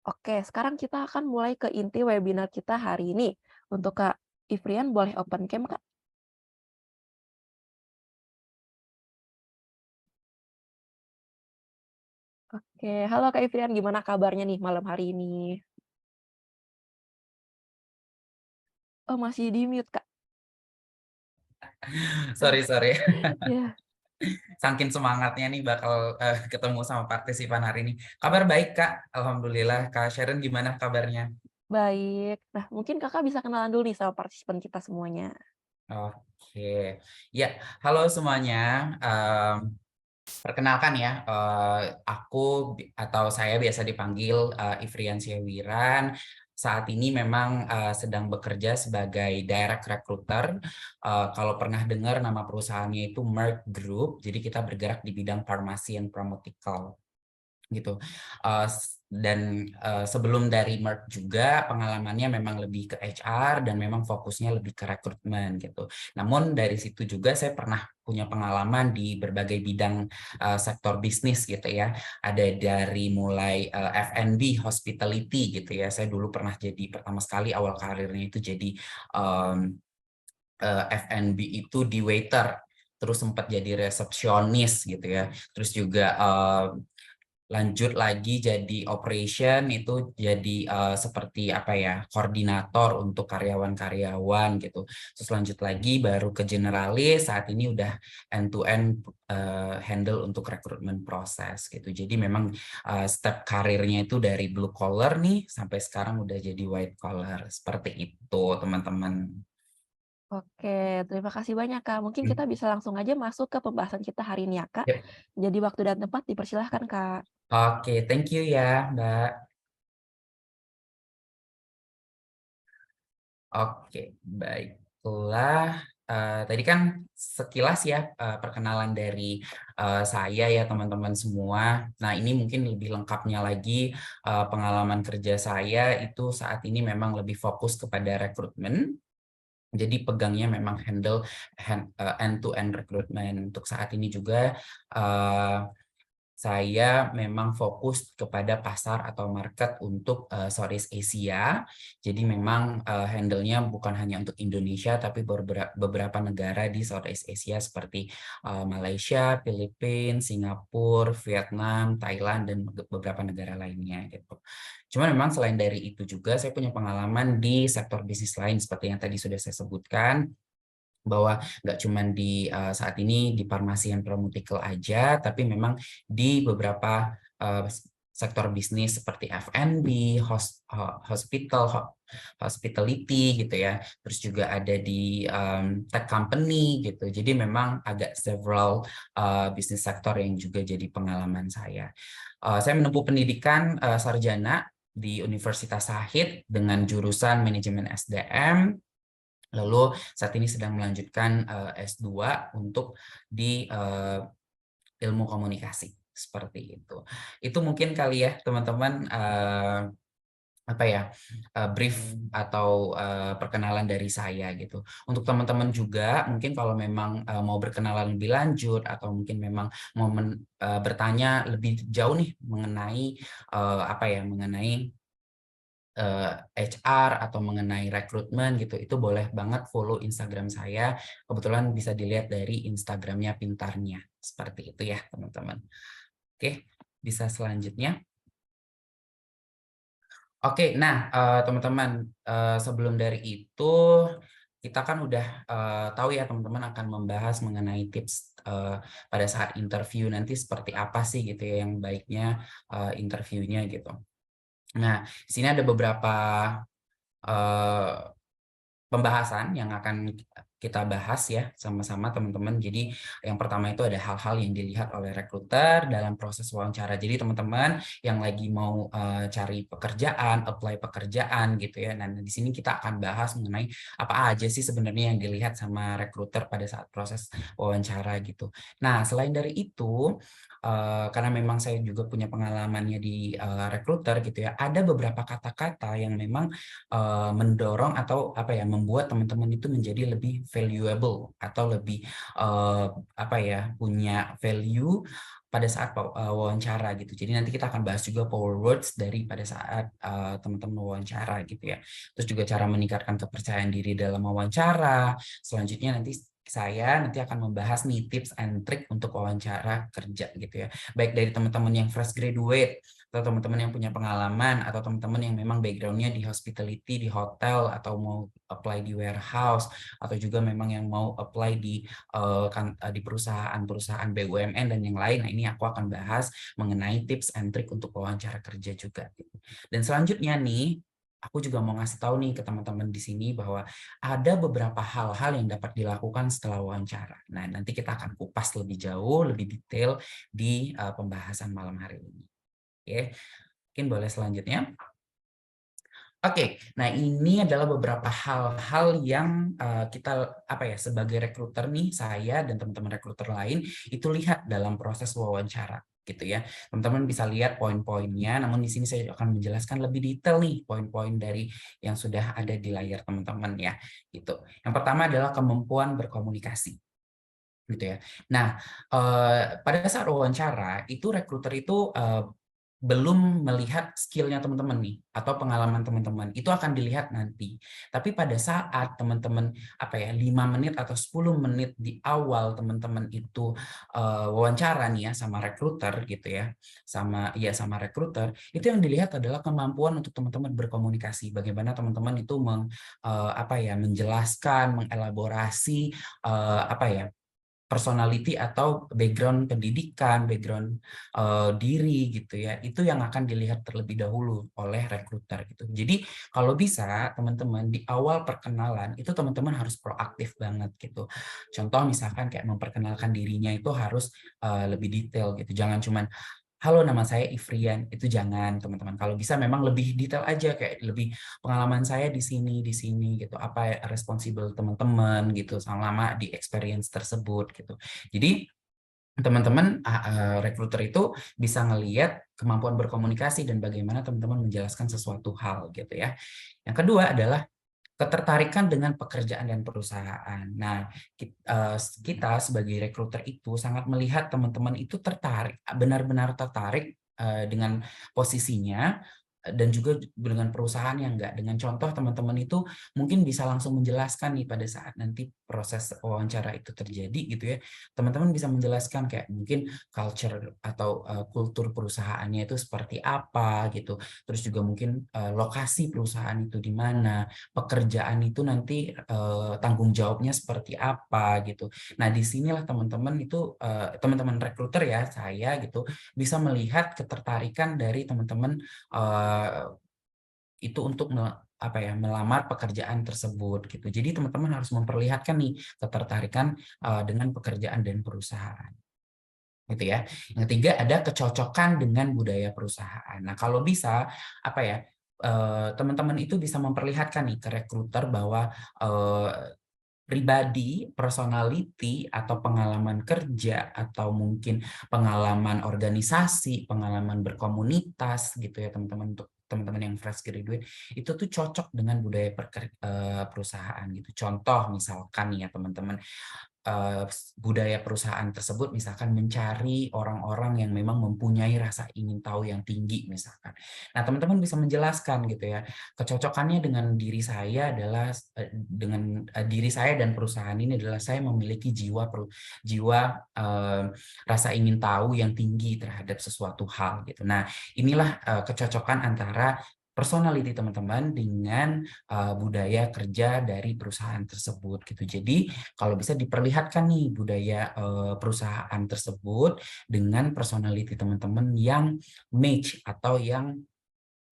Oke, sekarang kita akan mulai ke inti webinar kita hari ini. Untuk Kak Ivrian boleh open cam, Kak? Oke, halo Kak Ivrian, gimana kabarnya nih malam hari ini? Oh, masih di mute, Kak? Sorry, sorry. Iya, Saking semangatnya nih bakal ketemu sama partisipan hari ini. Kabar baik, Kak. Alhamdulillah. Kak Sharon gimana kabarnya? baik. Nah, mungkin Kakak bisa kenalan dulu nih sama partisipan kita semuanya. Oke. Ya, halo semuanya. Perkenalkan ya, atau saya biasa dipanggil Ivrian Syawiran. Saat ini memang sedang bekerja sebagai direct recruiter. Kalau pernah dengar nama perusahaannya itu Merck Group, jadi kita bergerak di bidang farmasi and pharmaceutical gitu. Sebelum dari Merck juga pengalamannya memang lebih ke HR dan memang fokusnya lebih ke rekrutmen gitu. Namun dari situ juga saya pernah punya pengalaman di berbagai bidang sektor bisnis gitu ya. Ada dari mulai F&B, hospitality gitu ya. Saya dulu pernah jadi pertama sekali awal karirnya itu jadi um, F&B itu di waiter, terus sempat jadi resepsionis gitu ya. Terus juga lanjut lagi jadi operation itu jadi seperti apa ya, koordinator untuk karyawan-karyawan gitu. Terus lanjut lagi baru ke generalis, saat ini udah end to end handle untuk rekrutmen proses gitu. Jadi memang step karirnya itu dari blue collar nih sampai sekarang udah jadi white collar. Seperti itu, teman-teman. Oke, terima kasih banyak, Kak. Mungkin kita Hmm. bisa langsung aja masuk ke pembahasan kita hari ini ya, Kak. Yep. Jadi waktu dan tempat dipersilahkan, Kak. Oke, thank you ya, Mbak. Oke, baiklah. Tadi kan sekilas ya perkenalan dari saya ya teman-teman semua. Nah ini mungkin lebih lengkapnya lagi pengalaman kerja saya itu saat ini memang lebih fokus kepada rekrutmen. Jadi pegangnya memang handle end-to-end rekrutmen. Untuk saat ini juga eh, saya memang fokus kepada pasar atau market untuk Southeast Asia. Jadi memang handle-nya bukan hanya untuk Indonesia, tapi beberapa negara di Southeast Asia seperti Malaysia, Filipina, Singapura, Vietnam, Thailand, dan beberapa negara lainnya gitu. Cuma memang selain dari itu juga saya punya pengalaman di sektor bisnis lain seperti yang tadi sudah saya sebutkan, bahwa nggak cuma di saat ini di farmasi and pharmaceutical aja, tapi memang di beberapa sektor bisnis seperti F&B, hospitality gitu ya. Terus juga ada di tech company gitu. Jadi memang agak several bisnis sektor yang juga jadi pengalaman saya. Saya menempuh pendidikan sarjana di Universitas Shahid dengan jurusan manajemen SDM. Lalu saat ini sedang melanjutkan S2 untuk di ilmu komunikasi, seperti itu. Itu mungkin kali ya teman-teman, apa ya, brief atau perkenalan dari saya gitu. Untuk teman-teman juga mungkin kalau memang mau berkenalan lebih lanjut atau mungkin memang mau bertanya lebih jauh nih mengenai apa ya, mengenai HR atau mengenai rekrutmen gitu, itu boleh banget follow Instagram saya. Kebetulan bisa dilihat dari Instagramnya Pintarnya. Seperti itu ya, teman-teman. Oke, bisa selanjutnya. Oke, nah teman-teman, sebelum dari itu kita kan udah tahu ya teman-teman akan membahas mengenai tips pada saat interview nanti seperti apa sih gitu ya yang baiknya interviewnya gitu. Nah, di sini ada beberapa eh, pembahasan yang akan kita bahas ya sama-sama teman-teman. Jadi yang pertama itu ada hal-hal yang dilihat oleh rekruter dalam proses wawancara. Jadi teman-teman yang lagi mau cari pekerjaan, apply pekerjaan gitu ya. Nah, di sini kita akan bahas mengenai apa aja sih sebenarnya yang dilihat sama rekruter pada saat proses wawancara gitu. Nah, selain dari itu karena memang saya juga punya pengalamannya di rekruter gitu ya, ada beberapa kata-kata yang memang mendorong atau apa ya, membuat teman-teman itu menjadi lebih valuable atau lebih apa ya, punya value pada saat wawancara gitu. Jadi nanti kita akan bahas juga power words dari pada saat teman-teman wawancara gitu ya. Terus juga cara meningkatkan kepercayaan diri dalam wawancara. Selanjutnya nanti saya nanti akan membahas nih tips and trick untuk wawancara kerja gitu ya. Baik dari teman-teman yang fresh graduate atau teman-teman yang punya pengalaman atau teman-teman yang memang background-nya di hospitality, di hotel atau mau apply di warehouse atau juga memang yang mau apply di perusahaan-perusahaan BUMN dan yang lain. Nah, ini aku akan bahas mengenai tips and trick untuk wawancara kerja juga gitu. Dan selanjutnya nih, aku juga mau ngasih tahu nih ke teman-teman di sini bahwa ada beberapa hal-hal yang dapat dilakukan setelah wawancara. Nah, nanti kita akan kupas lebih jauh, lebih detail di pembahasan malam hari ini. Oke, mungkin boleh selanjutnya. Oke, nah ini adalah beberapa hal-hal yang kita sebagai rekruter nih, saya dan teman-teman rekruter lain itu lihat dalam proses wawancara gitu ya. Teman-teman bisa lihat poin-poinnya, namun di sini saya akan menjelaskan lebih detail nih poin-poin dari yang sudah ada di layar teman-teman ya, gitu. Yang pertama adalah kemampuan berkomunikasi gitu ya. Nah, pada saat wawancara itu rekruter itu belum melihat skill-nya teman-teman nih atau pengalaman teman-teman, itu akan dilihat nanti. Tapi pada saat teman-teman 5 menit atau 10 menit di awal teman-teman itu wawancara nih ya sama rekruter gitu ya, sama rekruter, itu yang dilihat adalah kemampuan untuk teman-teman berkomunikasi. Bagaimana teman-teman itu menjelaskan, mengelaborasi personality atau background pendidikan, background diri gitu ya, itu yang akan dilihat terlebih dahulu oleh rekruter gitu. Jadi kalau bisa teman-teman di awal perkenalan itu teman-teman harus proaktif banget gitu. Contoh misalkan kayak memperkenalkan dirinya itu harus lebih detail gitu. Jangan cuman halo, nama saya Ifrian, itu jangan teman-teman. Kalau bisa memang lebih detail aja, kayak lebih pengalaman saya di sini gitu. Apa responsible teman-teman gitu, selama di experience tersebut gitu. Jadi teman-teman rekruter itu bisa ngelihat kemampuan berkomunikasi dan bagaimana teman-teman menjelaskan sesuatu hal gitu ya. Yang kedua adalah ketertarikan dengan pekerjaan dan perusahaan. Nah, kita sebagai rekruter itu sangat melihat teman-teman itu tertarik, benar-benar tertarik dengan posisinya dan juga dengan perusahaan yang enggak. Dengan contoh teman-teman itu mungkin bisa langsung menjelaskan nih pada saat nanti proses wawancara itu terjadi gitu ya. Teman-teman bisa menjelaskan kayak mungkin culture atau kultur perusahaannya itu seperti apa gitu. Terus juga mungkin lokasi perusahaan itu di mana, pekerjaan itu nanti tanggung jawabnya seperti apa gitu. Nah, disinilah teman-teman itu teman-teman rekruter ya, saya gitu, bisa melihat ketertarikan dari teman-teman itu untuk melamar pekerjaan tersebut gitu. Jadi teman-teman harus memperlihatkan nih ketertarikan dengan pekerjaan dan perusahaan gitu ya. Yang ketiga ada kecocokan dengan budaya perusahaan. Nah, kalau bisa teman-teman itu bisa memperlihatkan nih ke rekruter bahwa pribadi, personality, atau pengalaman kerja, atau mungkin pengalaman organisasi, pengalaman berkomunitas gitu ya teman-teman, untuk teman-teman yang fresh graduate, itu tuh cocok dengan budaya perusahaan gitu. Contoh misalkan nih ya teman-teman, budaya perusahaan tersebut misalkan mencari orang-orang yang memang mempunyai rasa ingin tahu yang tinggi misalkan. Nah, teman-teman bisa menjelaskan gitu ya, kecocokannya dengan diri saya adalah diri saya dan perusahaan ini adalah saya memiliki jiwa rasa ingin tahu yang tinggi terhadap sesuatu hal gitu. Nah, inilah kecocokan antara personality teman-teman dengan budaya kerja dari perusahaan tersebut gitu. Jadi kalau bisa diperlihatkan nih budaya perusahaan tersebut dengan personality teman-teman yang match atau yang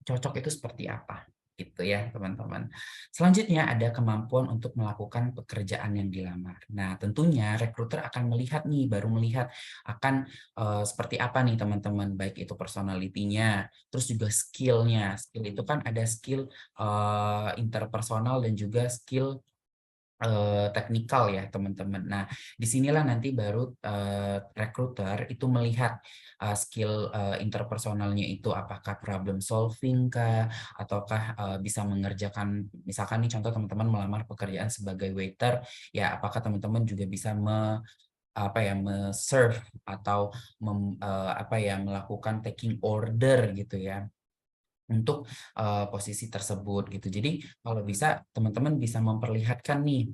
cocok itu seperti apa gitu ya teman-teman. Selanjutnya ada kemampuan untuk melakukan pekerjaan yang dilamar. Nah, tentunya rekruter akan melihat nih, baru melihat akan seperti apa nih teman-teman, baik itu personality-nya, terus juga skill-nya. Skill itu kan ada skill interpersonal dan juga skill teknikal ya teman-teman. Nah, disinilah nanti baru rekruter itu melihat skill interpersonalnya itu apakah problem solving kah, ataukah bisa mengerjakan, misalkan nih contoh teman-teman melamar pekerjaan sebagai waiter, ya apakah teman-teman juga bisa apa ya, serve atau apa ya, melakukan taking order gitu ya untuk posisi tersebut gitu. Jadi kalau bisa teman-teman bisa memperlihatkan nih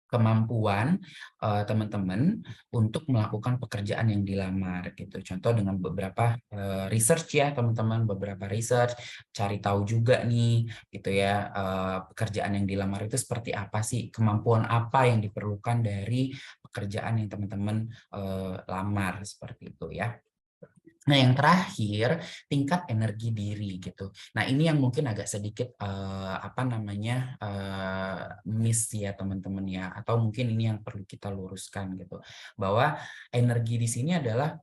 kemampuan teman-teman untuk melakukan pekerjaan yang dilamar gitu. Contoh dengan beberapa research ya teman-teman, beberapa research, cari tahu juga nih gitu ya, pekerjaan yang dilamar itu seperti apa sih, kemampuan apa yang diperlukan dari pekerjaan yang teman-teman lamar seperti itu ya. Nah, yang terakhir, tingkat energi diri gitu. Nah, ini yang mungkin agak sedikit apa namanya, miss ya teman-teman ya, atau mungkin ini yang perlu kita luruskan gitu. Bahwa energi di sini adalah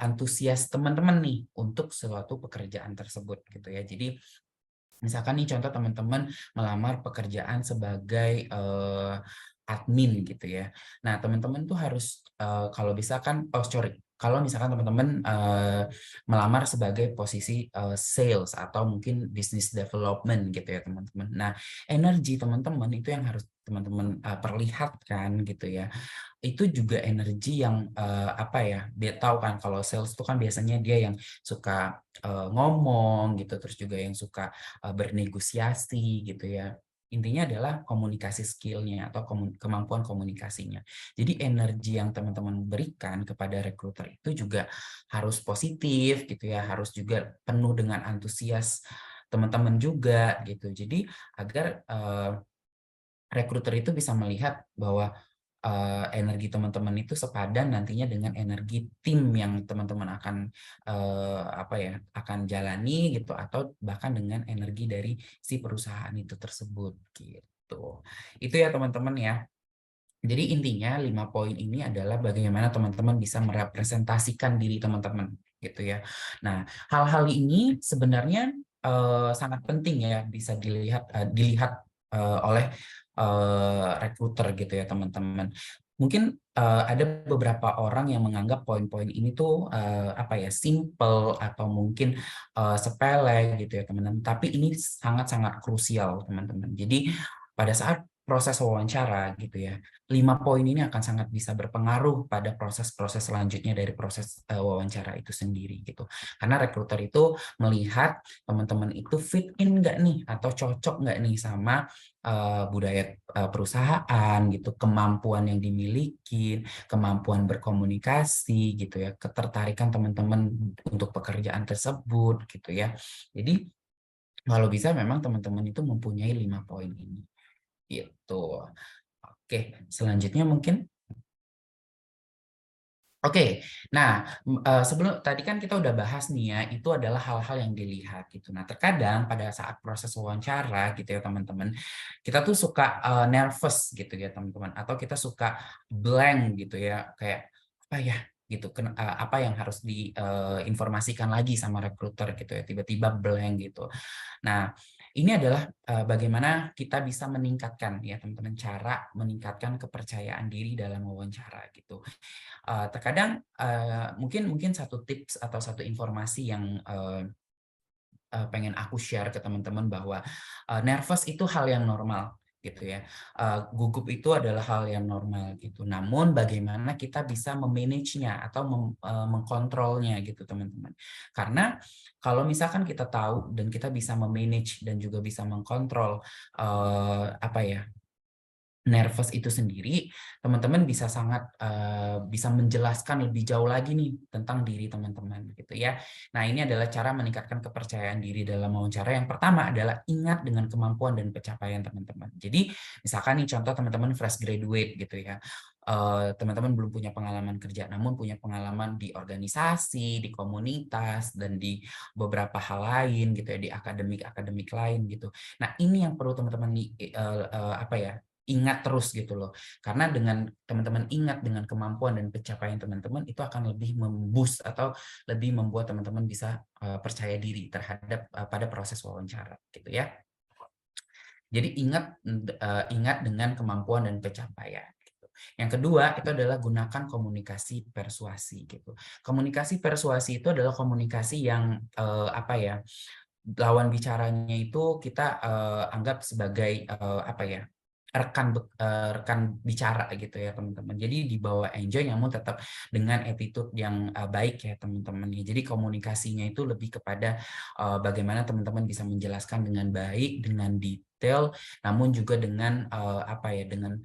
antusias teman-teman nih untuk suatu pekerjaan tersebut gitu ya. Jadi misalkan nih contoh teman-teman melamar pekerjaan sebagai admin gitu ya. Nah, teman-teman tuh harus kalau bisa kan, oh sorry, kalau misalkan teman-teman melamar sebagai posisi sales atau mungkin business development gitu ya teman-teman. Nah, energi teman-teman itu yang harus teman-teman perlihatkan gitu ya. Itu juga energi yang apa ya, dia tahu kan kalau sales itu kan biasanya dia yang suka ngomong gitu, terus juga yang suka bernegosiasi gitu ya. Intinya adalah komunikasi skill-nya atau kemampuan komunikasinya. Jadi energi yang teman-teman berikan kepada rekruter itu juga harus positif gitu ya, harus juga penuh dengan antusias teman-teman juga gitu. Jadi agar rekruter itu bisa melihat bahwa energi teman-teman itu sepadan nantinya dengan energi tim yang teman-teman akan apa ya, akan jalani gitu atau bahkan dengan energi dari si perusahaan itu tersebut gitu. Itu ya teman-teman ya. Jadi intinya 5 poin ini adalah bagaimana teman-teman bisa merepresentasikan diri teman-teman gitu ya. Nah, hal-hal ini sebenarnya sangat penting ya bisa dilihat oleh rekruter gitu ya teman-teman. Mungkin ada beberapa orang yang menganggap poin-poin ini tuh apa ya, simple atau mungkin sepele gitu ya teman-teman. Tapi ini sangat-sangat krusial teman-teman. Jadi pada saat proses wawancara gitu ya, 5 poin ini akan sangat bisa berpengaruh pada proses-proses selanjutnya dari proses wawancara itu sendiri gitu. Karena rekruter itu melihat teman-teman itu fit in nggak nih atau cocok nggak nih sama budaya perusahaan gitu, kemampuan yang dimiliki, kemampuan berkomunikasi gitu ya, ketertarikan teman-teman untuk pekerjaan tersebut gitu ya. Jadi kalau bisa memang teman-teman itu mempunyai 5 poin ini gitu. Oke, selanjutnya mungkin oke. Nah, sebelum tadi kan kita udah bahas nih ya, itu adalah hal-hal yang dilihat gitu. Nah, terkadang pada saat proses wawancara gitu ya teman-teman, kita tuh suka nervous gitu ya teman-teman, atau kita suka blank gitu ya, kayak apa ya gitu, apa yang harus diinformasikan lagi sama rekruter gitu ya, tiba-tiba blank gitu. Nah, ini adalah bagaimana kita bisa meningkatkan ya teman-teman, cara meningkatkan kepercayaan diri dalam wawancara gitu. Terkadang mungkin satu tips atau satu informasi yang pengen aku share ke teman-teman bahwa nervous itu hal yang normal gitu ya. Gugup itu adalah hal yang normal gitu. Namun bagaimana kita bisa memanage-nya atau mengkontrolnya gitu teman-teman. Karena kalau misalkan kita tahu dan kita bisa memanage dan juga bisa mengkontrol apa ya, nervous itu sendiri, teman-teman bisa sangat bisa menjelaskan lebih jauh lagi nih tentang diri teman-teman gitu ya. Nah, ini adalah cara meningkatkan kepercayaan diri dalam wawancara. Yang pertama adalah ingat dengan kemampuan dan pencapaian teman-teman. Jadi, misalkan nih contoh teman-teman fresh graduate gitu ya. Teman-teman belum punya pengalaman kerja, namun punya pengalaman di organisasi, di komunitas, dan di beberapa hal lain gitu ya, di akademik-akademik lain gitu. Nah, ini yang perlu teman-teman apa ya, ingat terus gitu loh. Karena dengan teman-teman ingat dengan kemampuan dan pencapaian teman-teman, itu akan lebih atau lebih membuat teman-teman bisa percaya diri terhadap pada proses wawancara gitu ya. Jadi ingat dengan kemampuan dan pencapaian gitu. Yang kedua itu adalah gunakan komunikasi persuasi gitu. Komunikasi persuasi itu adalah komunikasi yang apa ya, lawan bicaranya itu kita anggap sebagai apa ya, rekan bicara gitu ya teman-teman. Jadi dibawa enjoy namun tetap dengan attitude yang baik ya teman-teman ya. Jadi komunikasinya itu lebih kepada bagaimana teman-teman bisa menjelaskan dengan baik, dengan detail, namun juga dengan apa ya, dengan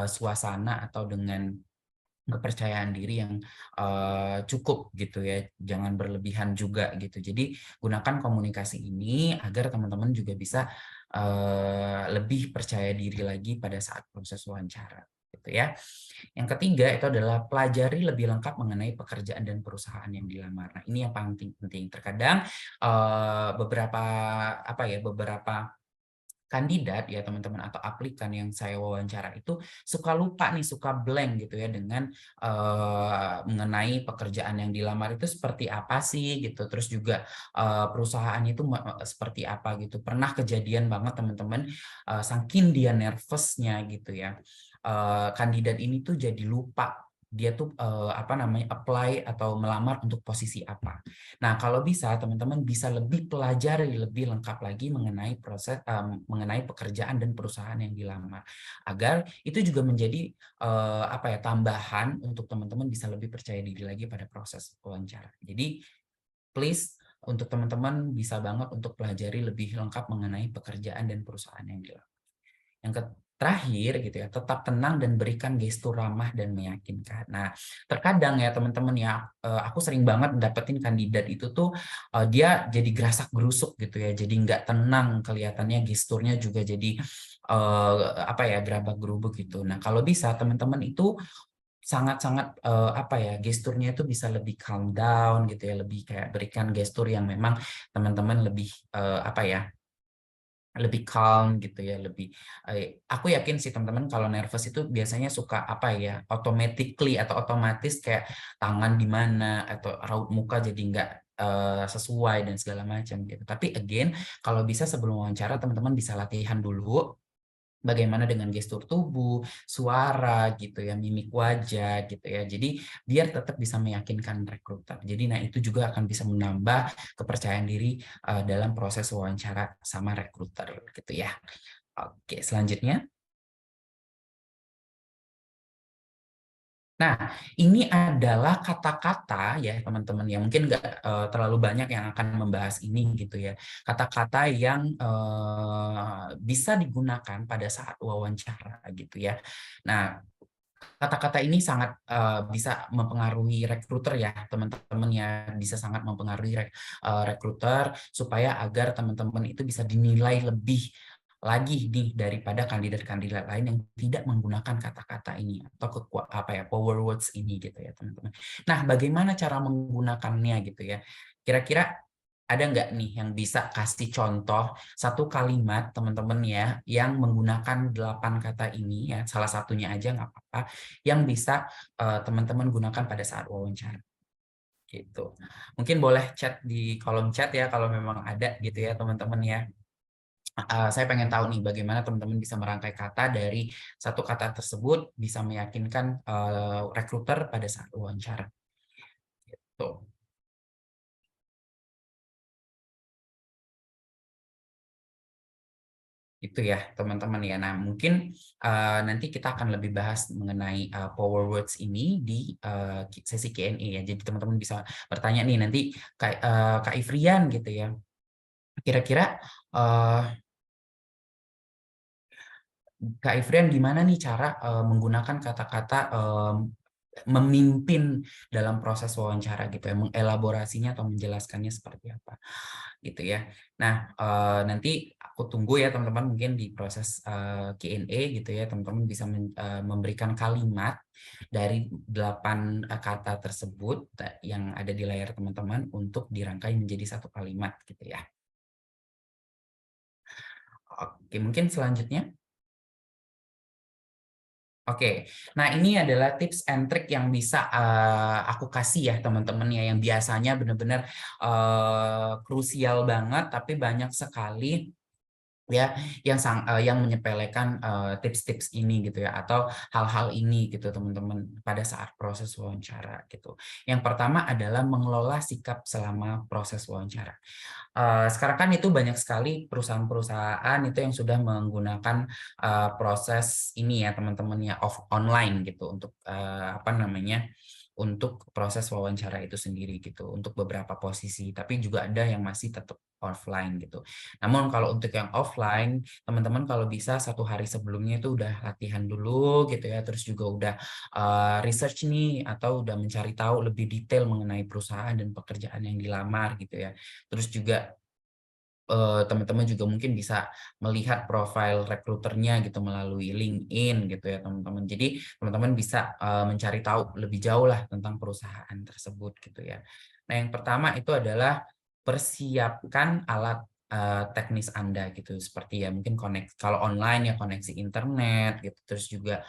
suasana atau dengan kepercayaan diri yang cukup gitu ya, jangan berlebihan juga gitu. Jadi gunakan komunikasi ini agar teman-teman juga bisa lebih percaya diri lagi pada saat proses wawancara gitu ya. Yang ketiga itu adalah pelajari lebih lengkap mengenai pekerjaan dan perusahaan yang dilamar. Nah, ini yang paling penting. Terkadang beberapa apa ya, beberapa kandidat ya teman-teman atau aplikan yang saya wawancara itu suka lupa nih, suka blank gitu ya dengan mengenai pekerjaan yang dilamar itu seperti apa sih gitu. Terus juga perusahaannya itu seperti apa gitu. Pernah kejadian banget teman-teman saking dia nervousnya gitu ya. Kandidat ini tuh jadi lupa dia tuh apa namanya apply atau melamar untuk posisi apa. Nah, kalau bisa teman-teman bisa lebih pelajari lebih lengkap lagi mengenai proses mengenai pekerjaan dan perusahaan yang dilamar. Agar itu juga menjadi apa ya, tambahan untuk teman-teman bisa lebih percaya diri lagi pada proses wawancara. Jadi please untuk teman-teman bisa banget untuk pelajari lebih lengkap mengenai pekerjaan dan perusahaan yang dilamar. Yang terakhir gitu ya, tetap tenang dan berikan gestur ramah dan meyakinkan. Nah, terkadang ya teman-teman ya, aku sering banget dapetin kandidat itu tuh dia jadi gerasak-gerusuk gitu ya, jadi nggak tenang kelihatannya, gesturnya juga jadi apa ya, gerabak-gerubuk gitu. Nah, kalau bisa teman-teman itu sangat-sangat apa ya, gesturnya itu bisa lebih calm down gitu ya, lebih kayak berikan gestur yang memang teman-teman lebih apa ya, lebih calm gitu ya, lebih aku yakin sih teman-teman kalau nervous itu biasanya suka apa ya, automatically atau otomatis kayak tangan di mana atau raut muka jadi nggak sesuai dan segala macam gitu. Tapi again, kalau bisa sebelum wawancara teman-teman bisa latihan dulu bagaimana dengan gestur tubuh, suara gitu ya, mimik wajah gitu ya. Jadi biar tetap bisa meyakinkan rekruter. Jadi nah itu juga akan bisa menambah kepercayaan diri dalam proses wawancara sama rekruter gitu ya. Oke, selanjutnya. Nah, ini adalah kata-kata ya teman-teman ya, mungkin nggak terlalu banyak yang akan membahas ini gitu ya. Kata-kata yang bisa digunakan pada saat wawancara gitu ya. Nah, kata-kata ini sangat bisa mempengaruhi rekruter ya teman-teman ya, bisa sangat mempengaruhi rekruter supaya agar teman-teman itu bisa dinilai lebih lagi nih daripada kandidat-kandidat lain yang tidak menggunakan kata-kata ini atau apa ya, power words ini gitu ya teman-teman. Nah, bagaimana cara menggunakannya gitu ya? Kira-kira ada nggak nih yang bisa kasih contoh satu kalimat teman-teman ya yang menggunakan 8 kata ini ya, salah satunya aja nggak apa-apa, yang bisa teman-teman gunakan pada saat wawancara gitu. Mungkin boleh chat di kolom chat ya kalau memang ada gitu ya teman-teman ya. Saya pengen tahu nih bagaimana teman-teman bisa merangkai kata dari satu kata tersebut bisa meyakinkan rekruter pada saat wawancara gitu. Itu ya teman-teman ya. Nah mungkin nanti kita akan lebih bahas mengenai power words ini di sesi Q&A ya. Jadi teman-teman bisa bertanya nih nanti Kak Ivrian gitu ya. Kira-kira Kak Ivrian gimana nih cara menggunakan kata-kata memimpin dalam proses wawancara gitu ya, mengelaborasinya atau menjelaskannya seperti apa gitu ya. Nah, nanti aku tunggu ya teman-teman mungkin di proses Q&A gitu ya, teman-teman bisa memberikan kalimat dari 8 kata tersebut yang ada di layar teman-teman untuk dirangkai menjadi satu kalimat gitu ya. Oke, mungkin selanjutnya. Oke, nah ini adalah tips and trick yang bisa aku kasih ya teman-teman ya, yang biasanya benar-benar krusial banget, tapi banyak sekali ya yang menyepelekan tips-tips ini gitu ya, atau hal-hal ini gitu teman-teman pada saat proses wawancara gitu. Yang pertama adalah mengelola sikap selama proses wawancara. Sekarang kan itu banyak sekali perusahaan-perusahaan itu yang sudah menggunakan proses ini ya teman-teman ya, online gitu untuk apa namanya, untuk proses wawancara itu sendiri gitu, untuk beberapa posisi, tapi juga ada yang masih tetap offline gitu. Namun kalau untuk yang offline, teman-teman kalau bisa 1 hari sebelumnya itu udah latihan dulu gitu ya, terus juga udah research nih atau udah mencari tahu lebih detail mengenai perusahaan dan pekerjaan yang dilamar gitu ya. Terus juga teman-teman juga mungkin bisa melihat profil rekruternya gitu melalui LinkedIn gitu ya teman-teman. Jadi teman-teman bisa mencari tahu lebih jauh lah tentang perusahaan tersebut gitu ya. Nah yang pertama itu adalah persiapkan alat teknis Anda gitu, seperti ya mungkin kalau online ya koneksi internet gitu, terus juga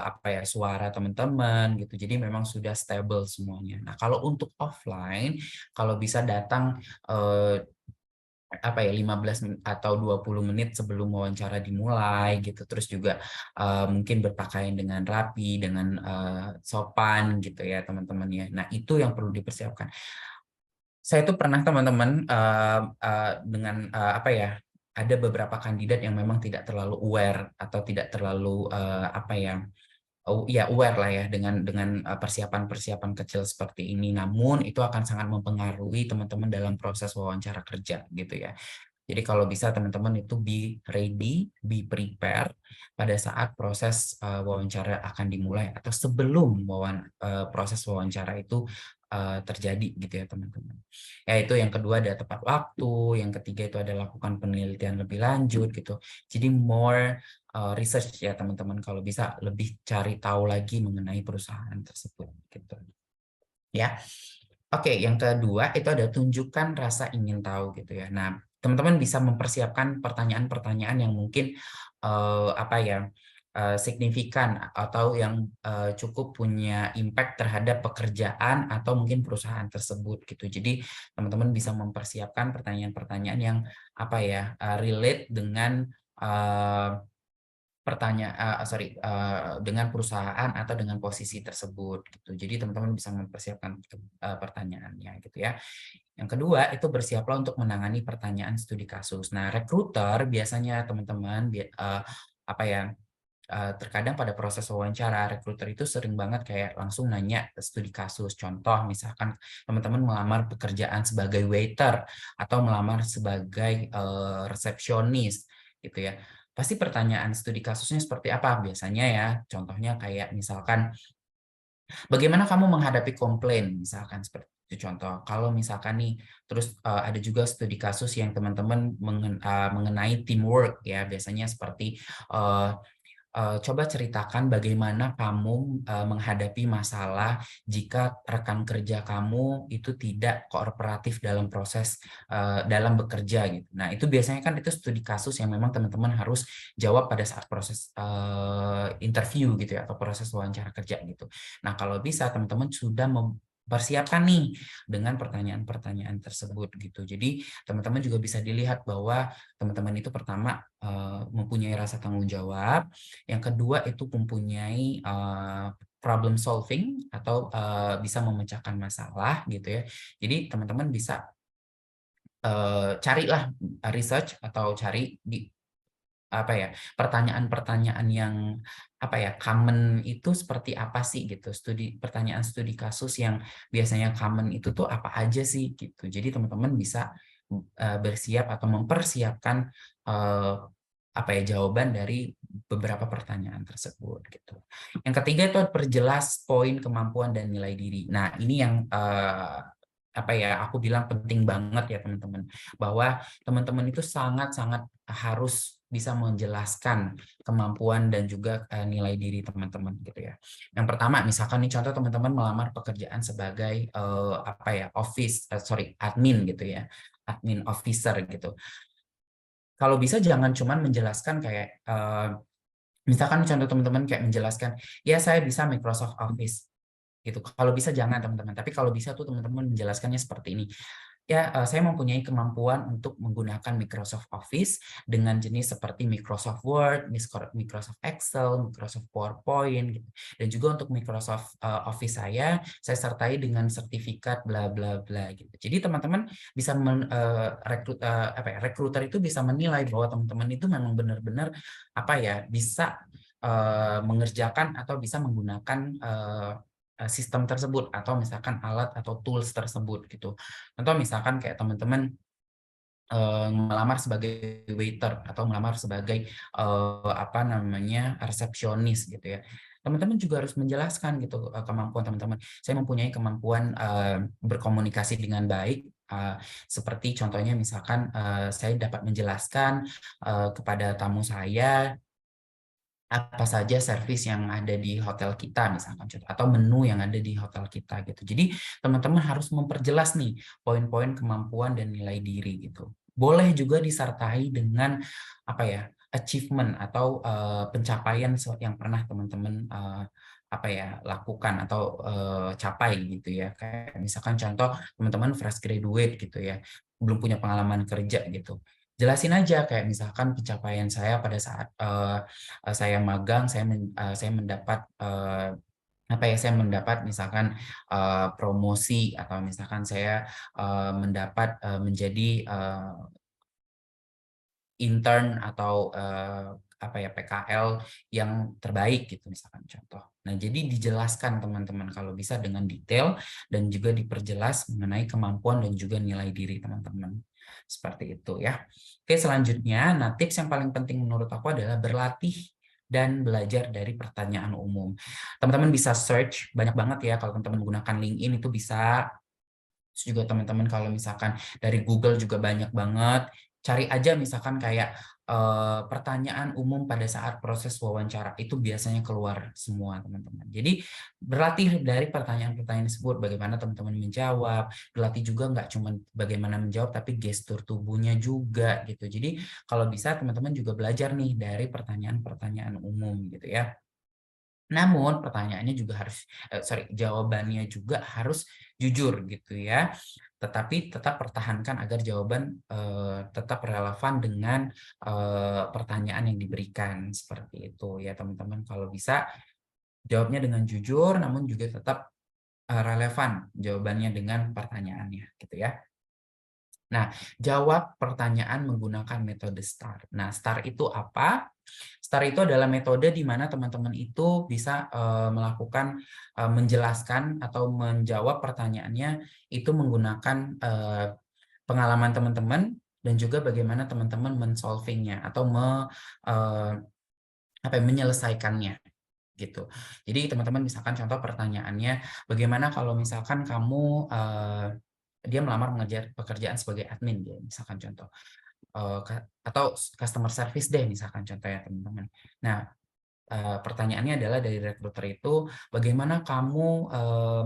apa ya, suara teman-teman gitu. Jadi memang sudah stable semuanya. Nah kalau untuk offline, kalau bisa datang apa ya, 15 atau 20 menit sebelum wawancara dimulai gitu. Terus juga mungkin berpakaian dengan rapi, dengan sopan gitu ya teman-teman ya. Nah itu yang perlu dipersiapkan. Saya tuh pernah teman-teman dengan apa ya, ada beberapa kandidat yang memang tidak terlalu aware atau tidak terlalu apa ya, ya aware lah ya dengan persiapan-persiapan kecil seperti ini. Namun itu akan sangat mempengaruhi teman-teman dalam proses wawancara kerja gitu ya. Jadi kalau bisa teman-teman itu be ready, be prepare pada saat proses wawancara akan dimulai atau sebelum proses wawancara itu terjadi gitu ya teman-teman. Yaitu yang kedua ada tepat waktu, yang ketiga itu ada lakukan penelitian lebih lanjut gitu. Jadi more research ya teman-teman, kalau bisa lebih cari tahu lagi mengenai perusahaan tersebut gitu. Ya. Oke, yang kedua itu ada tunjukkan rasa ingin tahu gitu ya. Nah, teman-teman bisa mempersiapkan pertanyaan-pertanyaan yang mungkin apa ya, signifikan atau yang cukup punya impact terhadap pekerjaan atau mungkin perusahaan tersebut gitu. Jadi teman-teman bisa mempersiapkan pertanyaan-pertanyaan yang apa ya, relate dengan dengan perusahaan atau dengan posisi tersebut gitu. Jadi teman-teman bisa mempersiapkan pertanyaannya gitu ya. Yang kedua itu bersiaplah untuk menangani pertanyaan studi kasus. Nah, rekruter biasanya teman-teman apa ya, terkadang pada proses wawancara rekruter itu sering banget kayak langsung nanya studi kasus. Contoh misalkan teman-teman melamar pekerjaan sebagai waiter atau melamar sebagai resepsionis gitu ya. Pasti pertanyaan studi kasusnya seperti apa? Biasanya ya, contohnya kayak misalkan, bagaimana kamu menghadapi komplain? Misalkan seperti itu contoh. Kalau misalkan nih, terus ada juga studi kasus yang teman-teman mengenai teamwork ya, biasanya seperti eh, coba ceritakan bagaimana kamu menghadapi masalah jika rekan kerja kamu itu tidak kooperatif dalam proses dalam bekerja gitu. Nah, itu biasanya kan itu studi kasus yang memang teman-teman harus jawab pada saat proses interview gitu ya atau proses wawancara kerja gitu. Nah, kalau bisa teman-teman sudah mempersiapkan nih dengan pertanyaan-pertanyaan tersebut gitu. Jadi teman-teman juga bisa dilihat bahwa teman-teman itu pertama mempunyai rasa tanggung jawab, yang kedua itu mempunyai problem solving atau bisa memecahkan masalah gitu ya. Jadi teman-teman bisa carilah research atau cari di apa ya, pertanyaan-pertanyaan yang apa ya, common itu seperti apa sih gitu. Pertanyaan studi kasus yang biasanya common itu tuh apa aja sih gitu. Jadi teman-teman bisa bersiap atau mempersiapkan apa ya, jawaban dari beberapa pertanyaan tersebut gitu. Yang ketiga itu perjelas poin kemampuan dan nilai diri. Nah, ini yang apa ya, aku bilang penting banget ya teman-teman, bahwa teman-teman itu sangat-sangat harus bisa menjelaskan kemampuan dan juga nilai diri teman-teman gitu ya. Yang pertama, misalkan nih contoh teman-teman melamar pekerjaan sebagai apa ya, admin gitu ya, admin officer gitu. Kalau bisa jangan cuman menjelaskan kayak misalkan contoh teman-teman kayak menjelaskan, ya saya bisa Microsoft Office gitu. Kalau bisa jangan teman-teman, tapi kalau bisa tuh teman-teman menjelaskannya seperti ini. saya mempunyai kemampuan untuk menggunakan Microsoft Office dengan jenis seperti Microsoft Word, Microsoft Excel, Microsoft PowerPoint, gitu. Dan juga untuk Microsoft Office saya sertai dengan sertifikat bla bla bla gitu. Jadi teman-teman bisa rekruter itu bisa menilai bahwa teman-teman itu memang benar-benar bisa mengerjakan atau bisa menggunakan sistem tersebut atau misalkan alat atau tools tersebut gitu. Contoh misalkan kayak teman-teman melamar sebagai waiter atau melamar sebagai resepsionis gitu ya. Teman-teman juga harus menjelaskan gitu kemampuan teman-teman. Saya mempunyai kemampuan berkomunikasi dengan baik, seperti contohnya misalkan saya dapat menjelaskan kepada tamu saya apa saja servis yang ada di hotel kita misalkan contoh, atau menu yang ada di hotel kita gitu. Jadi teman-teman harus memperjelas nih poin-poin kemampuan dan nilai diri gitu. Boleh juga disertai dengan achievement atau pencapaian yang pernah teman-teman lakukan atau capai gitu ya. Kayak misalkan contoh teman-teman fresh graduate gitu ya, belum punya pengalaman kerja gitu. Jelasin aja kayak misalkan pencapaian saya pada saat saya magang, saya mendapat saya mendapat misalkan promosi atau misalkan saya mendapat menjadi intern atau PKL yang terbaik gitu misalkan contoh. Nah, jadi dijelaskan teman-teman kalau bisa dengan detail dan juga diperjelas mengenai kemampuan dan juga nilai diri teman-teman. Seperti itu ya. Oke, selanjutnya, nah tips yang paling penting menurut aku adalah berlatih dan belajar dari pertanyaan umum. Teman-teman bisa search banyak banget ya kalau teman-teman menggunakan LinkedIn itu bisa. Terus juga teman-teman kalau misalkan dari Google juga banyak banget, cari aja misalkan kayak pertanyaan umum pada saat proses wawancara, itu biasanya keluar semua teman-teman. Jadi berlatih dari pertanyaan-pertanyaan tersebut, bagaimana teman-teman menjawab, berlatih juga nggak cuma bagaimana menjawab, tapi gestur tubuhnya juga gitu. Jadi kalau bisa teman-teman juga belajar nih dari pertanyaan-pertanyaan umum gitu ya. Namun pertanyaannya juga harus jawabannya juga harus jujur gitu ya. Tetapi tetap pertahankan agar jawaban tetap relevan dengan pertanyaan yang diberikan seperti itu ya teman-teman. Kalau bisa jawabnya dengan jujur namun juga tetap relevan jawabannya dengan pertanyaannya gitu ya. Nah, jawab pertanyaan menggunakan metode STAR. Nah, STAR itu apa? STAR itu adalah metode di mana teman-teman itu bisa melakukan menjelaskan atau menjawab pertanyaannya itu menggunakan pengalaman teman-teman dan juga bagaimana teman-teman men-solving-nya atau menyelesaikannya gitu. Jadi teman-teman misalkan contoh pertanyaannya, bagaimana kalau misalkan kamu dia melamar pekerjaan sebagai admin dia misalkan contoh. Atau customer service deh misalkan contohnya teman-teman. Nah, pertanyaannya adalah dari rekruter itu, bagaimana kamu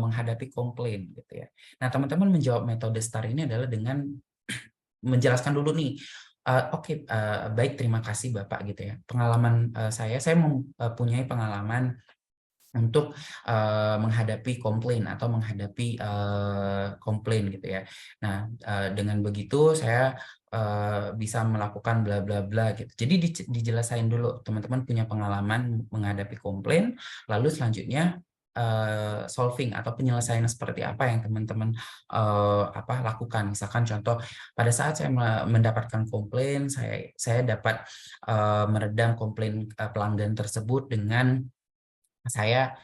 menghadapi komplain gitu ya. Nah, teman-teman menjawab metode STAR ini adalah dengan menjelaskan dulu nih, "Oke, baik terima kasih Bapak," gitu ya. Pengalaman saya mempunyai pengalaman untuk menghadapi komplain atau menghadapi komplain gitu ya. Nah, dengan begitu saya bisa melakukan bla bla bla gitu. Jadi dijelasin dulu teman-teman punya pengalaman menghadapi komplain, lalu selanjutnya solving atau penyelesaian seperti apa yang teman-teman lakukan. Misalkan contoh pada saat saya mendapatkan komplain, saya dapat meredam komplain pelanggan tersebut dengan saya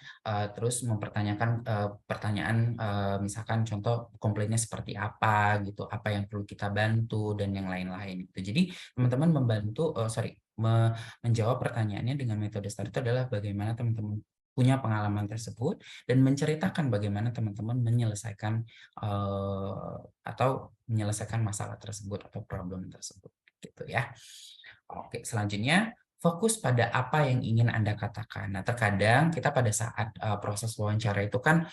terus mempertanyakan pertanyaan misalkan contoh komplainnya seperti apa gitu, apa yang perlu kita bantu dan yang lain-lain gitu. Jadi teman-teman menjawab pertanyaannya dengan metode STAR itu adalah bagaimana teman-teman punya pengalaman tersebut dan menceritakan bagaimana teman-teman menyelesaikan atau menyelesaikan masalah tersebut atau problem tersebut gitu ya. Oke, selanjutnya fokus pada apa yang ingin Anda katakan. Nah, terkadang kita pada saat proses wawancara itu kan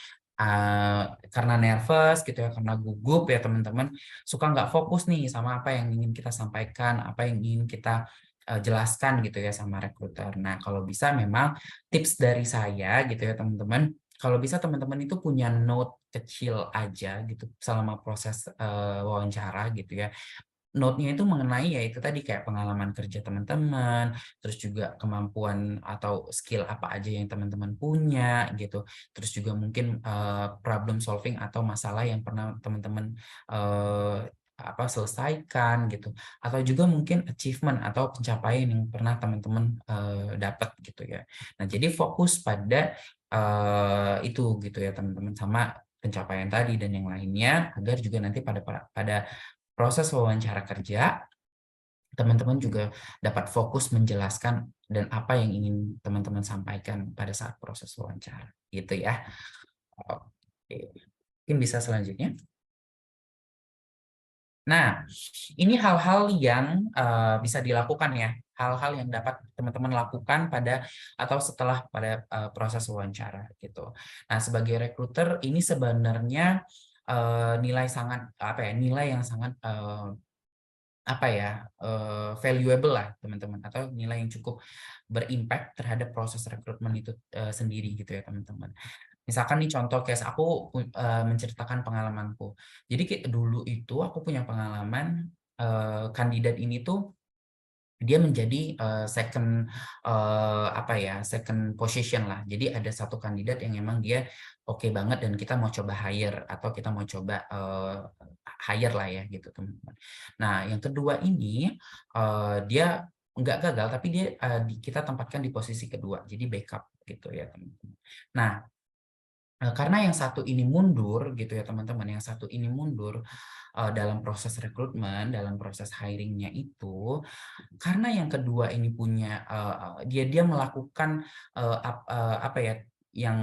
karena nervous gitu ya, karena gugup ya teman-teman, suka nggak fokus nih sama apa yang ingin kita sampaikan, apa yang ingin kita jelaskan gitu ya sama rekruter. Nah, kalau bisa memang tips dari saya gitu ya teman-teman, kalau bisa teman-teman itu punya note kecil aja gitu selama proses, wawancara gitu ya. Note-nya itu mengenai ya itu tadi kayak pengalaman kerja teman-teman, terus juga kemampuan atau skill apa aja yang teman-teman punya gitu. Terus juga mungkin, problem solving atau masalah yang pernah teman-teman, selesaikan gitu. Atau juga mungkin achievement atau pencapaian yang pernah teman-teman, dapat gitu ya. Nah, jadi fokus pada, itu gitu ya teman-teman, sama pencapaian tadi dan yang lainnya agar juga nanti pada proses wawancara kerja, teman-teman juga dapat fokus menjelaskan dan apa yang ingin teman-teman sampaikan pada saat proses wawancara, gitu ya. Oke, mungkin bisa selanjutnya. Nah, ini hal-hal yang, bisa dilakukan ya, hal-hal yang dapat teman-teman lakukan pada atau setelah pada, proses wawancara, gitu. Nah, sebagai recruiter ini sebenarnya, nilai sangat, apa ya, nilai yang sangat, apa ya, valuable lah teman-teman, atau nilai yang cukup berimpact terhadap proses rekrutmen itu, sendiri gitu ya teman-teman. Misalkan nih contoh case aku menceritakan pengalamanku. Jadi kayak dulu itu aku punya pengalaman, kandidat ini tuh dia menjadi, second, second position lah. Jadi ada satu kandidat yang memang dia oke banget dan kita mau coba hire atau kita mau coba, hire lah ya gitu, teman-teman. Nah, yang kedua ini, dia nggak gagal tapi dia, kita tempatkan di posisi kedua, jadi backup gitu ya, teman-teman. Nah, karena yang satu ini mundur gitu ya, teman-teman, yang satu ini mundur, dalam proses rekrutmen, dalam proses hiring-nya itu, karena yang kedua ini punya, dia melakukan, apa ya, yang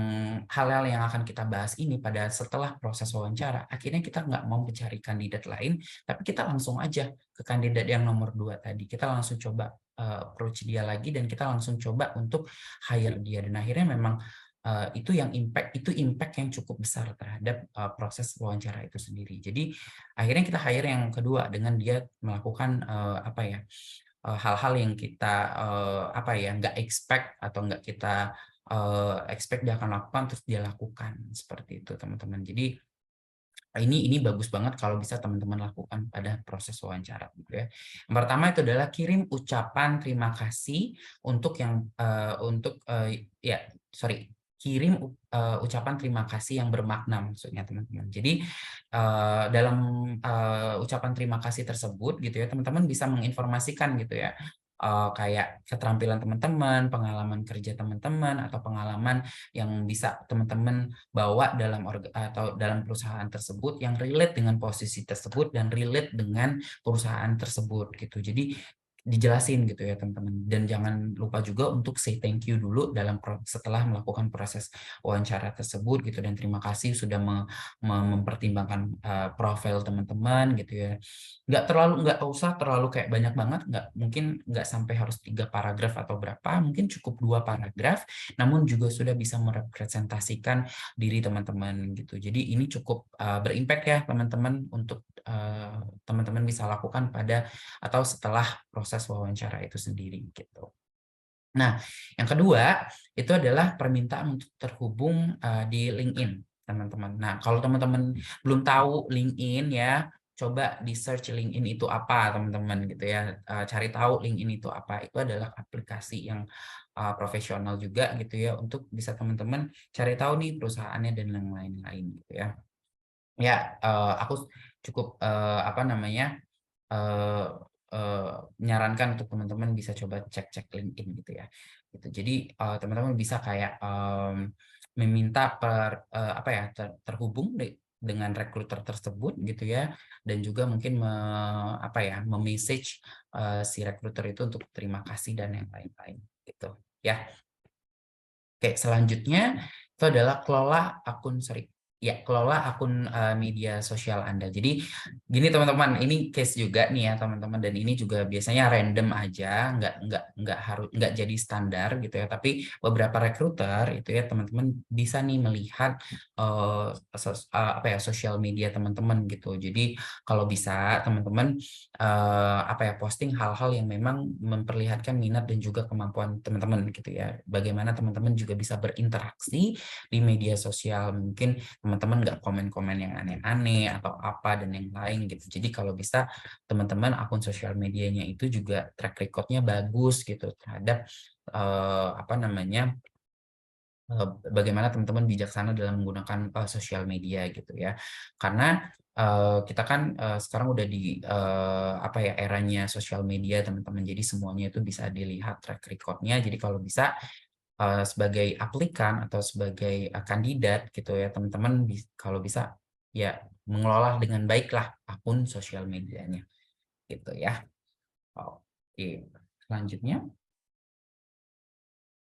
hal-hal yang akan kita bahas ini pada setelah proses wawancara, akhirnya kita nggak mau mencari kandidat lain, tapi kita langsung aja ke kandidat yang nomor 2 tadi. Kita langsung coba, approach dia lagi dan kita langsung coba untuk hire dia dan akhirnya memang, itu impact yang cukup besar terhadap, proses wawancara itu sendiri. Jadi akhirnya kita hire yang kedua dengan dia melakukan, hal-hal yang kita, nggak expect atau nggak kita, expect dia akan lakukan, terus dia lakukan, seperti itu teman-teman. Jadi, ini bagus banget kalau bisa teman-teman lakukan pada proses wawancara gitu ya. Yang pertama itu adalah kirim ucapan terima kasih untuk yang, kirim ucapan terima kasih yang bermakna maksudnya teman-teman. Jadi, dalam, ucapan terima kasih tersebut gitu ya, teman-teman bisa menginformasikan gitu ya, kayak keterampilan teman-teman, pengalaman kerja teman-teman, atau pengalaman yang bisa teman-teman bawa atau dalam perusahaan tersebut yang relate dengan posisi tersebut dan relate dengan perusahaan tersebut gitu. Jadi dijelasin gitu ya teman-teman dan jangan lupa juga untuk say thank you dulu setelah melakukan proses wawancara tersebut gitu dan terima kasih sudah mempertimbangkan, profil teman-teman gitu ya. Nggak usah terlalu kayak banyak banget, mungkin nggak sampai harus 3 paragraf atau berapa, mungkin cukup 2 paragraf, namun juga sudah bisa merepresentasikan diri teman-teman gitu. Jadi ini cukup, berimpact ya teman-teman untuk, teman-teman bisa lakukan pada atau setelah proses wawancara itu sendiri gitu. Nah, yang kedua itu adalah permintaan untuk terhubung, di LinkedIn, teman-teman. Nah, kalau teman-teman belum tahu LinkedIn ya, coba di-search LinkedIn itu apa, teman-teman gitu ya. Cari tahu LinkedIn itu apa. Itu adalah aplikasi yang, profesional juga gitu ya, untuk bisa teman-teman cari tahu nih perusahaannya dan yang lain-lain gitu ya. Ya, aku cukup, eee menyarankan untuk teman-teman bisa coba cek-cek LinkedIn gitu ya, gitu. Jadi, teman-teman bisa kayak, meminta terhubung dengan recruiter tersebut gitu ya, dan juga mungkin me-message, si recruiter itu untuk terima kasih dan yang lain-lain, gitu, ya. Oke, selanjutnya itu adalah kelola akun, media sosial Anda. Jadi gini teman-teman, ini case juga nih ya teman-teman, dan ini juga biasanya random aja, nggak jadi standar gitu ya. Tapi beberapa recruiter itu ya teman-teman bisa nih melihat, sosial media teman-teman gitu. Jadi kalau bisa teman-teman, posting hal-hal yang memang memperlihatkan minat dan juga kemampuan teman-teman gitu ya. Bagaimana teman-teman juga bisa berinteraksi di media sosial. Mungkin teman-teman nggak komen-komen yang aneh-aneh atau apa dan yang lain gitu. Jadi kalau bisa teman-teman akun sosial medianya itu juga track record-nya bagus gitu terhadap apa namanya, bagaimana teman-teman bijaksana dalam menggunakan sosial media gitu ya. Karena kita kan sekarang udah di apa ya, eranya sosial media teman-teman. Jadi semuanya itu bisa dilihat track record-nya. Jadi kalau bisa sebagai aplikan atau sebagai kandidat gitu ya, teman-teman kalau bisa ya mengelola dengan baiklah akun sosial medianya gitu ya. Oke, selanjutnya.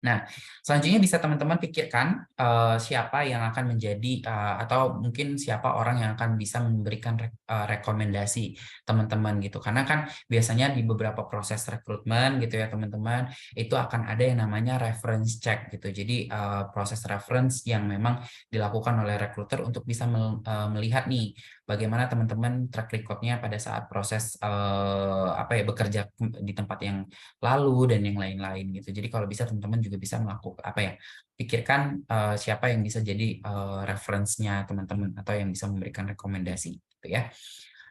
Nah, selanjutnya bisa teman-teman pikirkan siapa yang akan menjadi atau mungkin siapa orang yang akan bisa memberikan rekomendasi teman-teman gitu. Karena kan biasanya di beberapa proses rekrutmen gitu ya teman-teman, itu akan ada yang namanya reference check gitu. Jadi proses reference yang memang dilakukan oleh recruiter untuk bisa melihat nih bagaimana teman-teman track record-nya pada saat proses apa ya, bekerja di tempat yang lalu dan yang lain-lain gitu. Jadi kalau bisa teman-teman juga bisa melakukan apa ya, pikirkan siapa yang bisa jadi reference-nya teman-teman atau yang bisa memberikan rekomendasi gitu ya.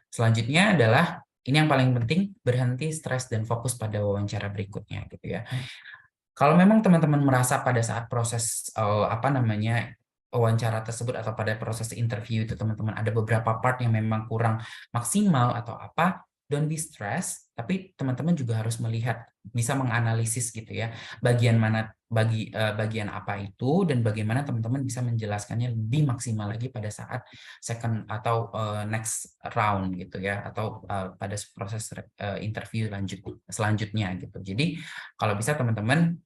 Selanjutnya adalah ini yang paling penting, berhenti stres dan fokus pada wawancara berikutnya gitu ya. Kalau memang teman-teman merasa pada saat proses apa namanya, wawancara tersebut atau pada proses interview itu teman-teman ada beberapa part yang memang kurang maksimal atau apa, don't be stress, tapi teman-teman juga harus melihat, bisa menganalisis gitu ya, bagian mana bagian apa itu dan bagaimana teman-teman bisa menjelaskannya lebih maksimal lagi pada saat second atau next round gitu ya, atau pada proses interview selanjutnya gitu. Jadi kalau bisa teman-teman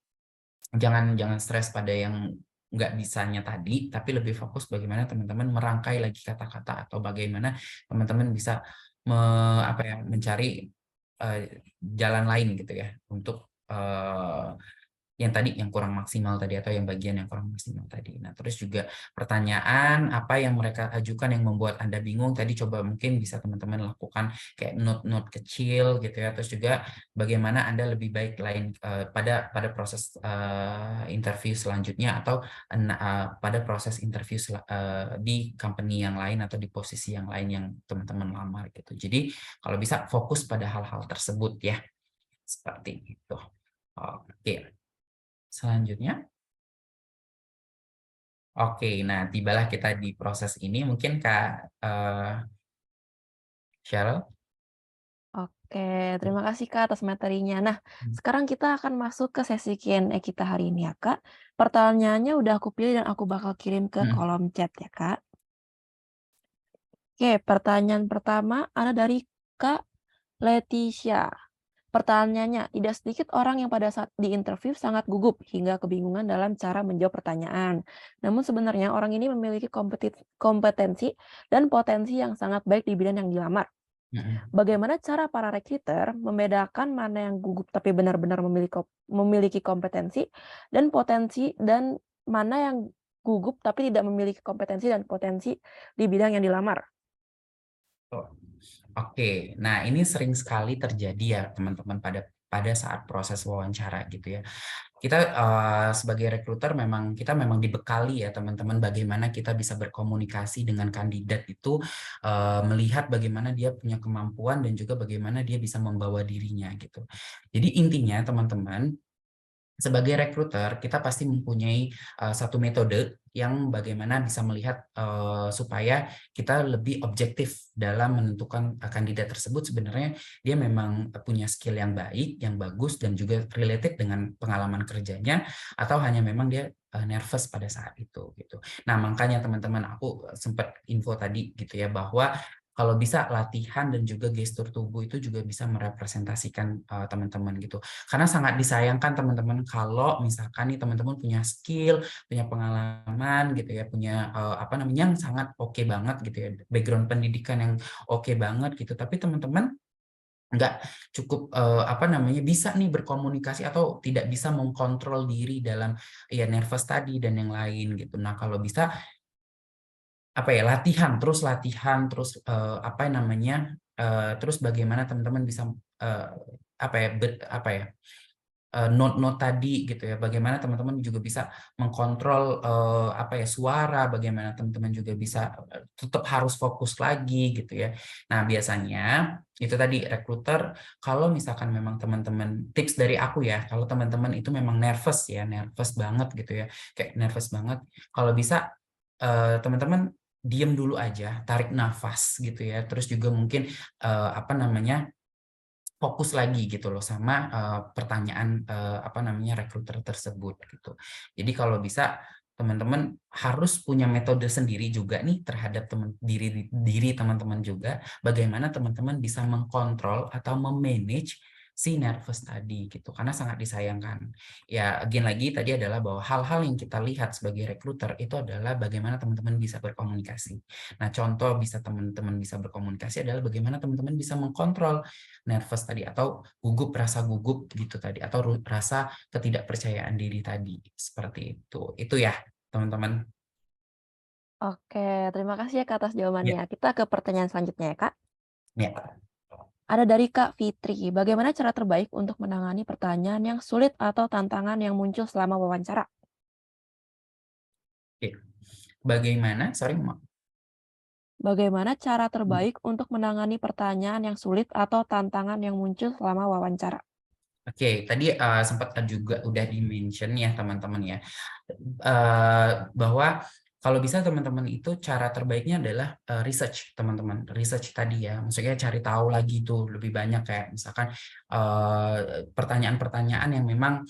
jangan stres pada yang nggak bisanya tadi, tapi lebih fokus bagaimana teman-teman merangkai lagi kata-kata atau bagaimana teman-teman bisa apa ya, mencari jalan lain gitu ya untuk yang tadi yang kurang maksimal tadi atau yang bagian yang kurang maksimal tadi. Nah, terus juga pertanyaan apa yang mereka ajukan yang membuat Anda bingung tadi, coba mungkin bisa teman-teman lakukan kayak note-note kecil gitu ya. Terus juga bagaimana Anda lebih baik pada proses interview selanjutnya atau pada proses interview di company yang lain atau di posisi yang lain yang teman-teman lamar gitu. Jadi kalau bisa fokus pada hal-hal tersebut ya. Seperti itu. Oke. Selanjutnya, oke, nah tibalah kita di proses ini, mungkin Kak Cheryl. Oke, terima kasih Kak atas materinya. Nah, sekarang kita akan masuk ke sesi Q&A kita hari ini ya Kak. Pertanyaannya udah aku pilih dan aku bakal kirim ke Mhm. kolom chat ya Kak. Oke, pertanyaan pertama ada dari Kak Leticia. Pertanyaannya, tidak sedikit orang yang pada saat diinterview sangat gugup hingga kebingungan dalam cara menjawab pertanyaan. Namun sebenarnya orang ini memiliki kompetensi dan potensi yang sangat baik di bidang yang dilamar. Mhm. Bagaimana cara para recruiter membedakan mana yang gugup tapi benar-benar memiliki kompetensi dan potensi, dan mana yang gugup tapi tidak memiliki kompetensi dan potensi di bidang yang dilamar? Oh, oke. Nah, ini sering sekali terjadi ya teman-teman pada saat proses wawancara gitu ya. Kita sebagai recruiter kita memang dibekali ya teman-teman bagaimana kita bisa berkomunikasi dengan kandidat itu, melihat bagaimana dia punya kemampuan dan juga bagaimana dia bisa membawa dirinya gitu. Jadi intinya teman-teman, sebagai recruiter, kita pasti mempunyai satu metode yang bagaimana bisa melihat supaya kita lebih objektif dalam menentukan kandidat tersebut sebenarnya dia memang punya skill yang baik, yang bagus, dan juga related dengan pengalaman kerjanya, atau hanya memang dia nervous pada saat itu gitu. Nah, makanya teman-teman aku sempat info tadi gitu ya bahwa kalau bisa latihan dan juga gestur tubuh itu juga bisa merepresentasikan teman-teman gitu. Karena sangat disayangkan teman-teman kalau misalkan nih teman-teman punya skill, punya pengalaman gitu ya, punya apa namanya, yang sangat oke banget gitu ya, background pendidikan yang oke banget gitu, tapi teman-teman nggak cukup apa namanya, bisa nih berkomunikasi atau tidak bisa mengkontrol diri dalam ya nervous tadi dan yang lain gitu. Nah, kalau bisa apa ya, latihan terus apa namanya, terus bagaimana teman-teman bisa apa ya, apa ya, note-note tadi gitu ya, bagaimana teman-teman juga bisa mengkontrol, apa ya, suara, bagaimana teman-teman juga bisa, tetap harus fokus lagi gitu ya. Nah, biasanya itu tadi rekruter kalau misalkan memang teman-teman tips dari aku ya, kalau teman-teman itu memang nervous ya, nervous banget gitu ya, kayak nervous banget, kalau bisa, teman-teman diem dulu aja, tarik nafas gitu ya, terus juga mungkin, apa namanya, fokus lagi gitu loh sama, pertanyaan, apa namanya, rekruter tersebut gitu. Jadi kalau bisa teman-teman harus punya metode sendiri juga nih terhadap diri teman-teman juga, bagaimana teman-teman bisa mengkontrol atau me-manage si nervous tadi gitu, karena sangat disayangkan. Ya again lagi tadi adalah bahwa hal-hal yang kita lihat sebagai rekruter itu adalah bagaimana teman-teman bisa berkomunikasi. Nah contoh bisa teman-teman bisa berkomunikasi adalah bagaimana teman-teman bisa mengkontrol nervous tadi atau rasa gugup gitu tadi atau rasa ketidakpercayaan diri tadi, seperti itu. Itu ya, teman-teman. Oke, terima kasih ya Kak atas jawabannya. Ya, Kita ke pertanyaan selanjutnya ya Kak. ya. Ada dari Kak Fitri, bagaimana cara terbaik untuk menangani pertanyaan yang sulit atau tantangan yang muncul selama wawancara? Oke. Bagaimana? Sorry, Bagaimana cara terbaik untuk menangani pertanyaan yang sulit atau tantangan yang muncul selama wawancara? Oke, tadi, sempat juga udah di-mention ya teman-teman ya, bahwa kalau bisa teman-teman itu cara terbaiknya adalah, research teman-teman, research tadi ya, maksudnya cari tahu lagi tuh lebih banyak kayak misalkan, pertanyaan-pertanyaan yang memang,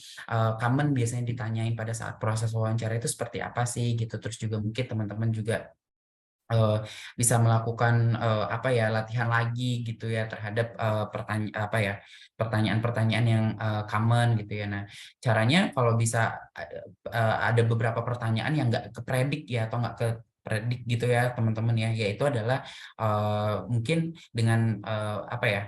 common biasanya ditanyain pada saat proses wawancara itu seperti apa sih gitu, terus juga mungkin teman-teman juga bisa melakukan, apa ya, latihan lagi gitu ya terhadap, apa ya, pertanyaan-pertanyaan yang, common gitu ya. Nah, caranya kalau bisa ada beberapa pertanyaan yang nggak kepredik ya atau nggak kepredik gitu ya teman-teman ya, yaitu adalah, mungkin dengan, apa ya,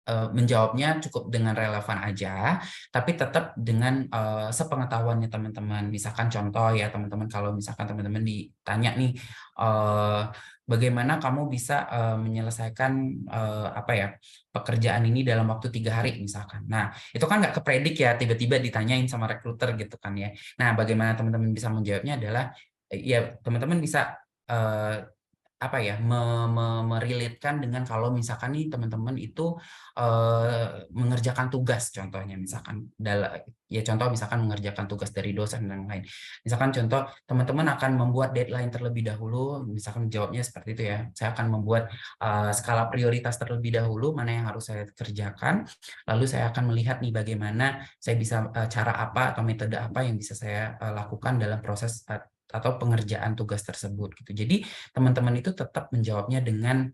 menjawabnya cukup dengan relevan aja, tapi tetap dengan, sepengetahuannya teman-teman. Misalkan contoh ya teman-teman, kalau misalkan teman-teman ditanya nih, eee, "Bagaimana kamu bisa, menyelesaikan, apa ya, pekerjaan ini dalam waktu 3 hari?" Misalkan. Nah, itu kan nggak kepredik ya, tiba-tiba ditanyain sama rekruter gitu kan ya. Nah, bagaimana teman-teman bisa menjawabnya adalah, ya teman-teman bisa, eee apa ya, me-relate-kan dengan kalau misalkan nih teman-teman itu, mengerjakan tugas contohnya misalkan ya contoh misalkan mengerjakan tugas dari dosen dan lain-lain. Misalkan contoh teman-teman akan membuat deadline terlebih dahulu, misalkan jawabnya seperti itu ya, "Saya akan membuat, skala prioritas terlebih dahulu, mana yang harus saya kerjakan, lalu saya akan melihat nih bagaimana saya bisa, cara apa atau metode apa yang bisa saya, lakukan dalam proses, atau pengerjaan tugas tersebut," gitu. Jadi teman-teman itu tetap menjawabnya dengan,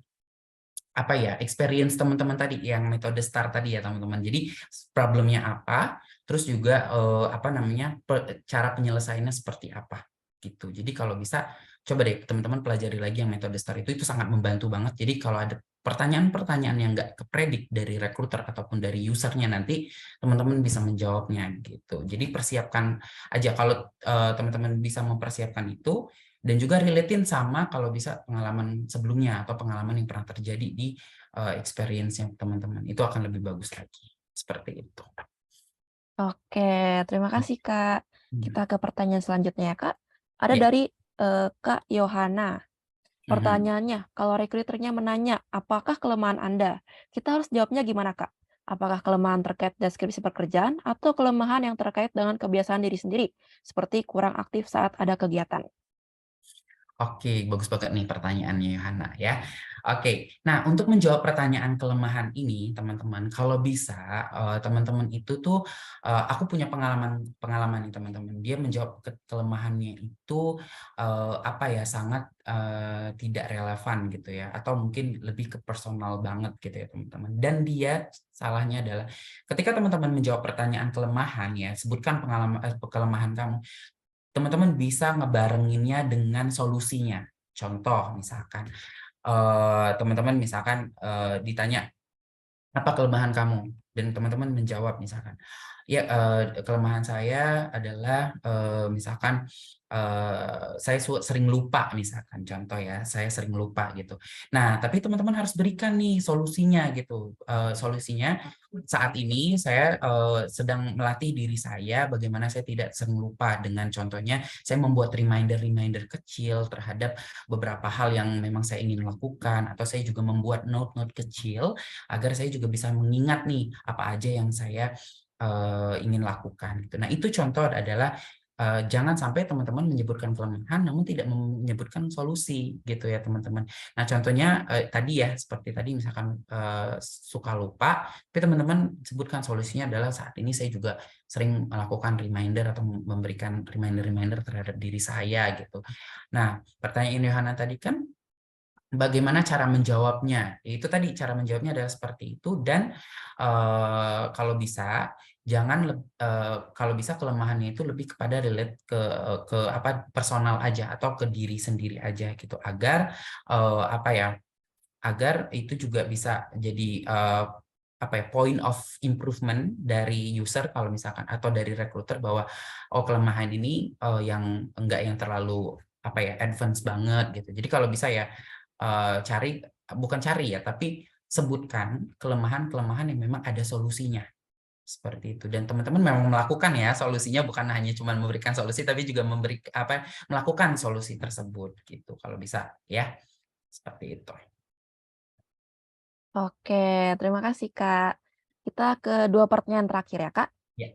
apa ya, experience teman-teman tadi, yang metode STAR tadi ya, teman-teman. Jadi, problemnya apa, terus juga, apa namanya, cara penyelesaiannya seperti apa, gitu. Jadi kalau bisa, coba deh teman-teman pelajari lagi yang metode STAR itu sangat membantu banget. Jadi kalau ada pertanyaan-pertanyaan yang nggak kepredik dari recruiter ataupun dari user-nya nanti, teman-teman bisa menjawabnya, gitu. Jadi persiapkan aja, kalau, teman-teman bisa mempersiapkan itu, dan juga relate-in sama kalau bisa pengalaman sebelumnya atau pengalaman yang pernah terjadi di, experience-nya teman-teman, itu akan lebih bagus lagi, seperti itu. Oke, terima kasih Kak. Kita Mhm, ke pertanyaan selanjutnya ya Kak. Ada ya, dari Kak Yohana. mhm. Pertanyaannya, kalau rekruternya menanya, apakah kelemahan Anda? Kita harus jawabnya gimana Kak? Apakah kelemahan terkait deskripsi pekerjaan atau kelemahan yang terkait dengan kebiasaan diri sendiri, seperti kurang aktif saat ada kegiatan? Oke, bagus banget nih pertanyaannya Yohana ya. Oke, nah untuk menjawab pertanyaan kelemahan ini teman-teman, kalau bisa, teman-teman itu tuh, aku punya pengalaman pengalaman nih teman-teman, dia menjawab kelemahannya itu, apa ya, sangat, tidak relevan gitu ya, atau mungkin lebih ke personal banget gitu ya teman-teman. Dan dia salahnya adalah ketika teman-teman menjawab pertanyaan kelemahan ya, sebutkan kelemahan kamu. Teman-teman bisa ngebarenginnya dengan solusinya. Contoh misalkan, teman-teman misalkan, ditanya, "Apa kelemahan kamu?" Dan teman-teman menjawab misalkan, Ya, kelemahan saya adalah, misalkan, saya sering lupa misalkan, contoh ya, saya sering lupa gitu. Nah, tapi teman-teman harus berikan nih solusinya gitu, solusinya saat ini saya, sedang melatih diri saya bagaimana saya tidak sering lupa dengan contohnya saya membuat reminder-reminder kecil terhadap beberapa hal yang memang saya ingin lakukan, atau saya juga membuat note-note kecil agar saya juga bisa mengingat nih apa aja yang saya ingin lakukan gitu. Nah, itu contoh adalah, jangan sampai teman-teman menyebutkan kelemahan namun tidak menyebutkan solusi gitu ya teman-teman. Nah, contohnya, tadi ya seperti tadi misalkan, suka lupa, tapi teman-teman sebutkan solusinya adalah saat ini saya juga sering melakukan reminder atau memberikan reminder-reminder terhadap diri saya gitu. Nah, pertanyaan Yohana tadi kan bagaimana cara menjawabnya? Itu tadi cara menjawabnya adalah seperti itu dan, kalau bisa kalau bisa kelemahannya itu lebih kepada relate ke apa, personal aja atau ke diri sendiri aja gitu agar, apa ya, agar itu juga bisa jadi, apa ya, point of improvement dari user kalau misalkan atau dari recruiter bahwa, oh kelemahan ini, yang terlalu, apa ya, advance banget gitu. Jadi kalau bisa ya, bukan cari ya, tapi sebutkan kelemahan-kelemahan yang memang ada solusinya, seperti itu. Dan teman-teman memang melakukan ya solusinya, bukan hanya cuma memberikan solusi, tapi juga melakukan solusi tersebut gitu, kalau bisa ya, seperti itu. Oke, terima kasih, Kak. Kita ke 2 pertanyaan terakhir ya, Kak. Ya.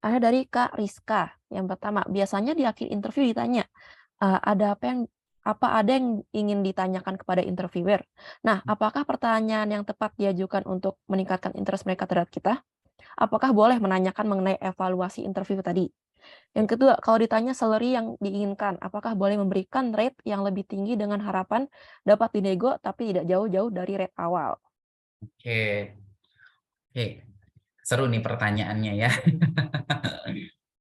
Ada dari Kak Rizka. Yang pertama, biasanya di akhir interview ditanya, apa ada yang ingin ditanyakan kepada interviewer? Nah, apakah pertanyaan yang tepat diajukan untuk meningkatkan interest mereka terhadap kita? Apakah boleh menanyakan mengenai evaluasi interview tadi? Ya. Yang kedua, kalau ditanya salary yang diinginkan, apakah boleh memberikan rate yang lebih tinggi dengan harapan dapat dinego tapi tidak jauh-jauh dari rate awal? Oke, oke. Seru nih pertanyaannya ya.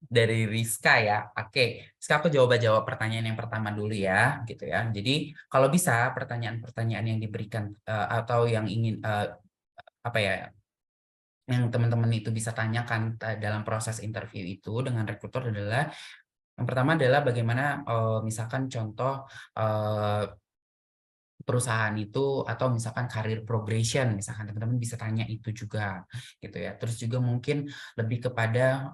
Dari Rizka ya. Oke, Rizka aku jawab pertanyaan yang pertama dulu ya, gitu ya. Jadi kalau bisa pertanyaan-pertanyaan yang diberikan atau yang ingin apa ya, yang teman-teman itu bisa tanyakan dalam proses interview itu dengan rekruter adalah yang pertama adalah bagaimana misalkan contoh perusahaan itu atau misalkan career progression misalkan teman-teman bisa tanya itu juga gitu ya. Terus juga mungkin lebih kepada,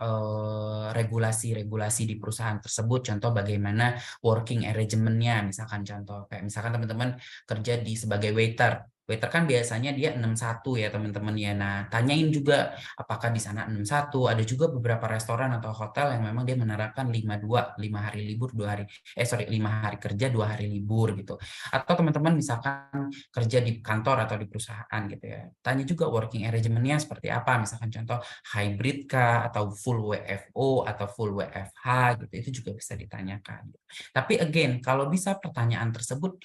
regulasi-regulasi di perusahaan tersebut, contoh bagaimana working arrangement-nya misalkan contoh, kayak misalkan teman-teman kerja sebagai waiter. Waiter kan biasanya dia 6-1 ya teman-teman ya. Nah, tanyain juga apakah di sana 6-1, ada juga beberapa restoran atau hotel yang memang dia menerapkan 5-2, 5 hari libur, 5 hari kerja, 2 hari libur gitu. Atau teman-teman misalkan kerja di kantor atau di perusahaan gitu ya, tanya juga working arrangement-nya seperti apa, misalkan contoh hybrid kah, atau full WFO, atau full WFH gitu, itu juga bisa ditanyakan. Tapi again, kalau bisa pertanyaan tersebut,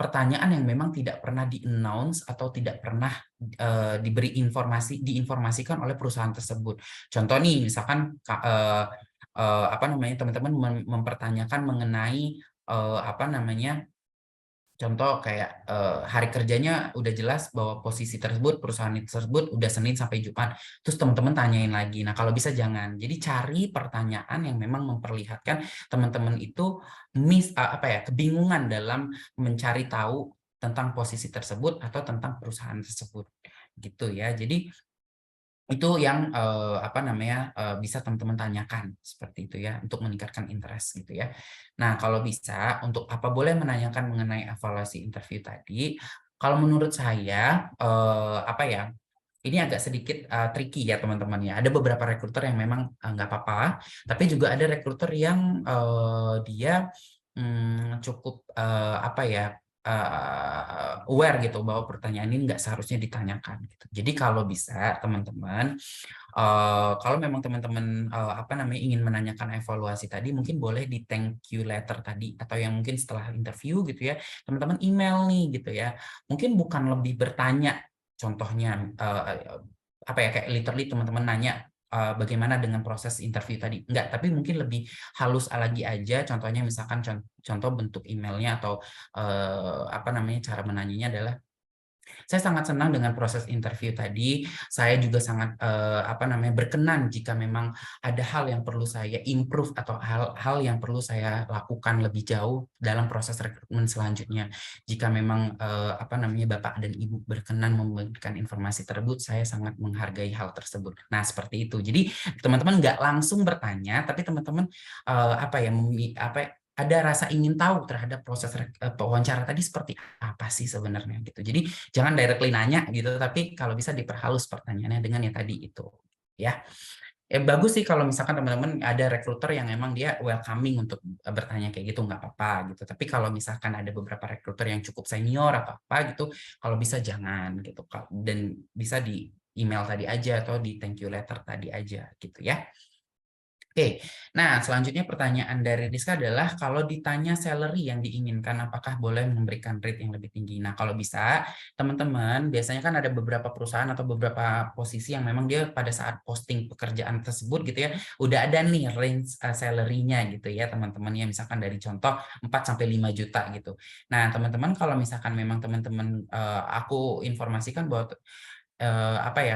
pertanyaan yang memang tidak pernah di-announce atau tidak pernah, diinformasikan oleh perusahaan tersebut. Contoh nih, misalkan apa namanya, teman-teman mempertanyakan mengenai, apa namanya, contoh kayak, hari kerjanya udah jelas bahwa posisi tersebut, perusahaan tersebut udah Senin sampai Jumat, terus teman-teman tanyain lagi. Nah, kalau bisa jangan. Jadi cari pertanyaan yang memang memperlihatkan teman-teman itu apa ya, kebingungan dalam mencari tahu tentang posisi tersebut atau tentang perusahaan tersebut, gitu ya. Jadi itu yang, apa namanya, bisa teman-teman tanyakan, seperti itu ya, untuk meningkatkan interest gitu ya. Nah, kalau bisa untuk apa boleh menanyakan mengenai evaluasi interview tadi, kalau menurut saya, apa ya, ini agak sedikit, tricky ya teman-teman ya. Ada beberapa rekruter yang memang, nggak apa-apa, tapi juga ada rekruter yang, dia, cukup, apa ya, aware gitu bahwa pertanyaan ini nggak seharusnya ditanyakan gitu. Jadi kalau bisa teman-teman, kalau memang teman-teman, apa namanya, ingin menanyakan evaluasi tadi mungkin boleh di thank you letter tadi atau yang mungkin setelah interview gitu ya, teman-teman email nih gitu ya. Mungkin bukan lebih bertanya, contohnya, apa ya, kayak literally teman-teman nanya, bagaimana dengan proses interview tadi, enggak, tapi mungkin lebih halus lagi aja, contohnya misalkan contoh bentuk emailnya atau, apa namanya, cara menanyanya adalah Saya sangat senang dengan proses interview tadi. Saya juga sangat berkenan jika memang ada hal yang perlu saya improve atau hal-hal yang perlu saya lakukan lebih jauh dalam proses rekrutmen selanjutnya. Jika memang Bapak dan Ibu berkenan memberikan informasi tersebut, saya sangat menghargai hal tersebut. Nah, seperti itu. Jadi teman-teman nggak langsung bertanya, tapi teman-teman ada rasa ingin tahu terhadap proses wawancara tadi seperti apa sih sebenarnya gitu. Jadi jangan directly nanya gitu, tapi kalau bisa diperhalus pertanyaannya dengan yang tadi itu, ya. Bagus sih kalau misalkan teman-teman ada rekruter yang memang dia welcoming untuk bertanya kayak gitu, nggak apa-apa gitu. Tapi kalau misalkan ada beberapa rekruter yang cukup senior atau apa gitu, kalau bisa jangan gitu. Dan bisa di email tadi aja atau di thank you letter tadi aja gitu ya. Oke, nah selanjutnya pertanyaan dari Rizka adalah kalau ditanya salary yang diinginkan, apakah boleh memberikan rate yang lebih tinggi? Nah, kalau bisa, teman-teman, biasanya kan ada beberapa perusahaan atau beberapa posisi yang memang dia pada saat posting pekerjaan tersebut gitu ya, udah ada nih range salary-nya gitu ya, teman-teman ya, misalkan dari contoh 4-5 juta gitu. Nah, teman-teman kalau misalkan memang teman-teman, aku informasikan bahwa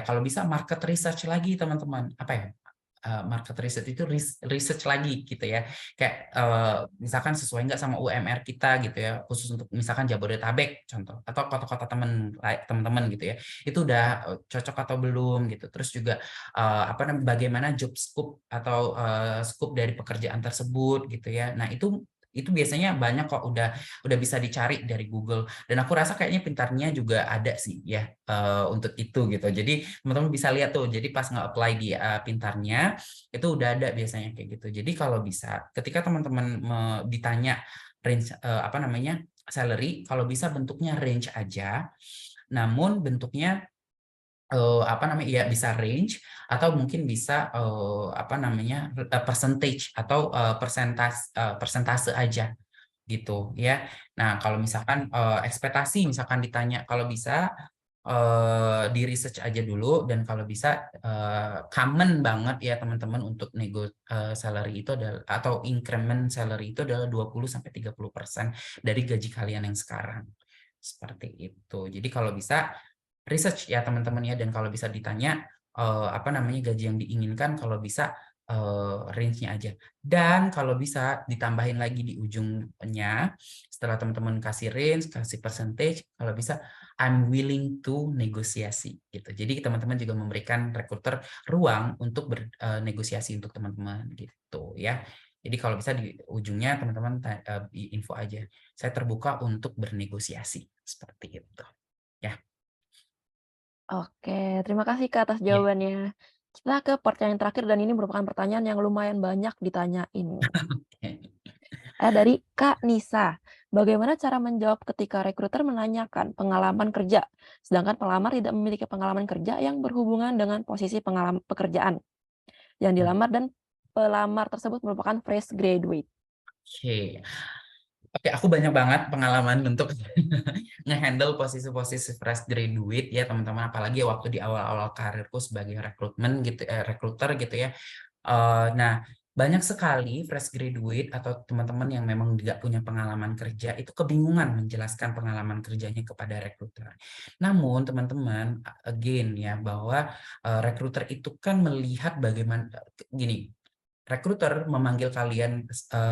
kalau bisa market research lagi teman-teman, market research itu research lagi gitu ya, kayak misalkan sesuai nggak sama UMR kita gitu ya, khusus untuk misalkan Jabodetabek contoh, atau kota-kota teman-teman gitu ya, itu udah cocok atau belum gitu. Terus juga bagaimana job scope atau scope dari pekerjaan tersebut gitu ya. Nah, itu biasanya banyak kok, udah bisa dicari dari Google, dan aku rasa kayaknya Pintarnya juga ada sih ya untuk itu gitu. Jadi teman-teman bisa lihat tuh, jadi pas nge-apply di Pintarnya itu udah ada biasanya kayak gitu. Jadi kalau bisa ketika teman-teman ditanya range salary, kalau bisa bentuknya range aja, namun bentuknya ya bisa range atau mungkin bisa percentage atau persentase aja gitu ya. Nah, kalau misalkan ekspektasi misalkan ditanya, kalau bisa di research aja dulu, dan kalau bisa common banget ya teman-teman untuk salary itu adalah, atau increment salary itu adalah 20-30% dari gaji kalian yang sekarang. Seperti itu. Jadi kalau bisa research ya teman-teman ya, dan kalau bisa ditanya gaji yang diinginkan, kalau bisa range-nya aja. Dan kalau bisa ditambahin lagi di ujungnya, setelah teman-teman kasih range, kasih percentage, kalau bisa I'm willing to negosiasi gitu. Jadi teman-teman juga memberikan rekruter ruang untuk bernegosiasi untuk teman-teman gitu ya. Jadi kalau bisa di ujungnya teman-teman info aja, saya terbuka untuk bernegosiasi seperti itu. Ya. Oke, terima kasih Kak atas Iya. jawabannya. Kita ke pertanyaan terakhir dan ini merupakan pertanyaan yang lumayan banyak ditanyain. Dari Kak Nisa, bagaimana cara menjawab ketika rekruter menanyakan pengalaman kerja, sedangkan pelamar tidak memiliki pengalaman kerja yang berhubungan dengan posisi pekerjaan yang dilamar dan pelamar tersebut merupakan fresh graduate? Oke. Oke, aku banyak banget pengalaman untuk ngehandle posisi-posisi fresh graduate ya teman-teman, apalagi waktu di awal-awal karirku sebagai rekruter gitu ya. Nah, banyak sekali fresh graduate atau teman-teman yang memang tidak punya pengalaman kerja itu kebingungan menjelaskan pengalaman kerjanya kepada rekruter. Namun teman-teman, again ya, bahwa rekruter itu kan melihat bagaimana gini, rekruter memanggil kalian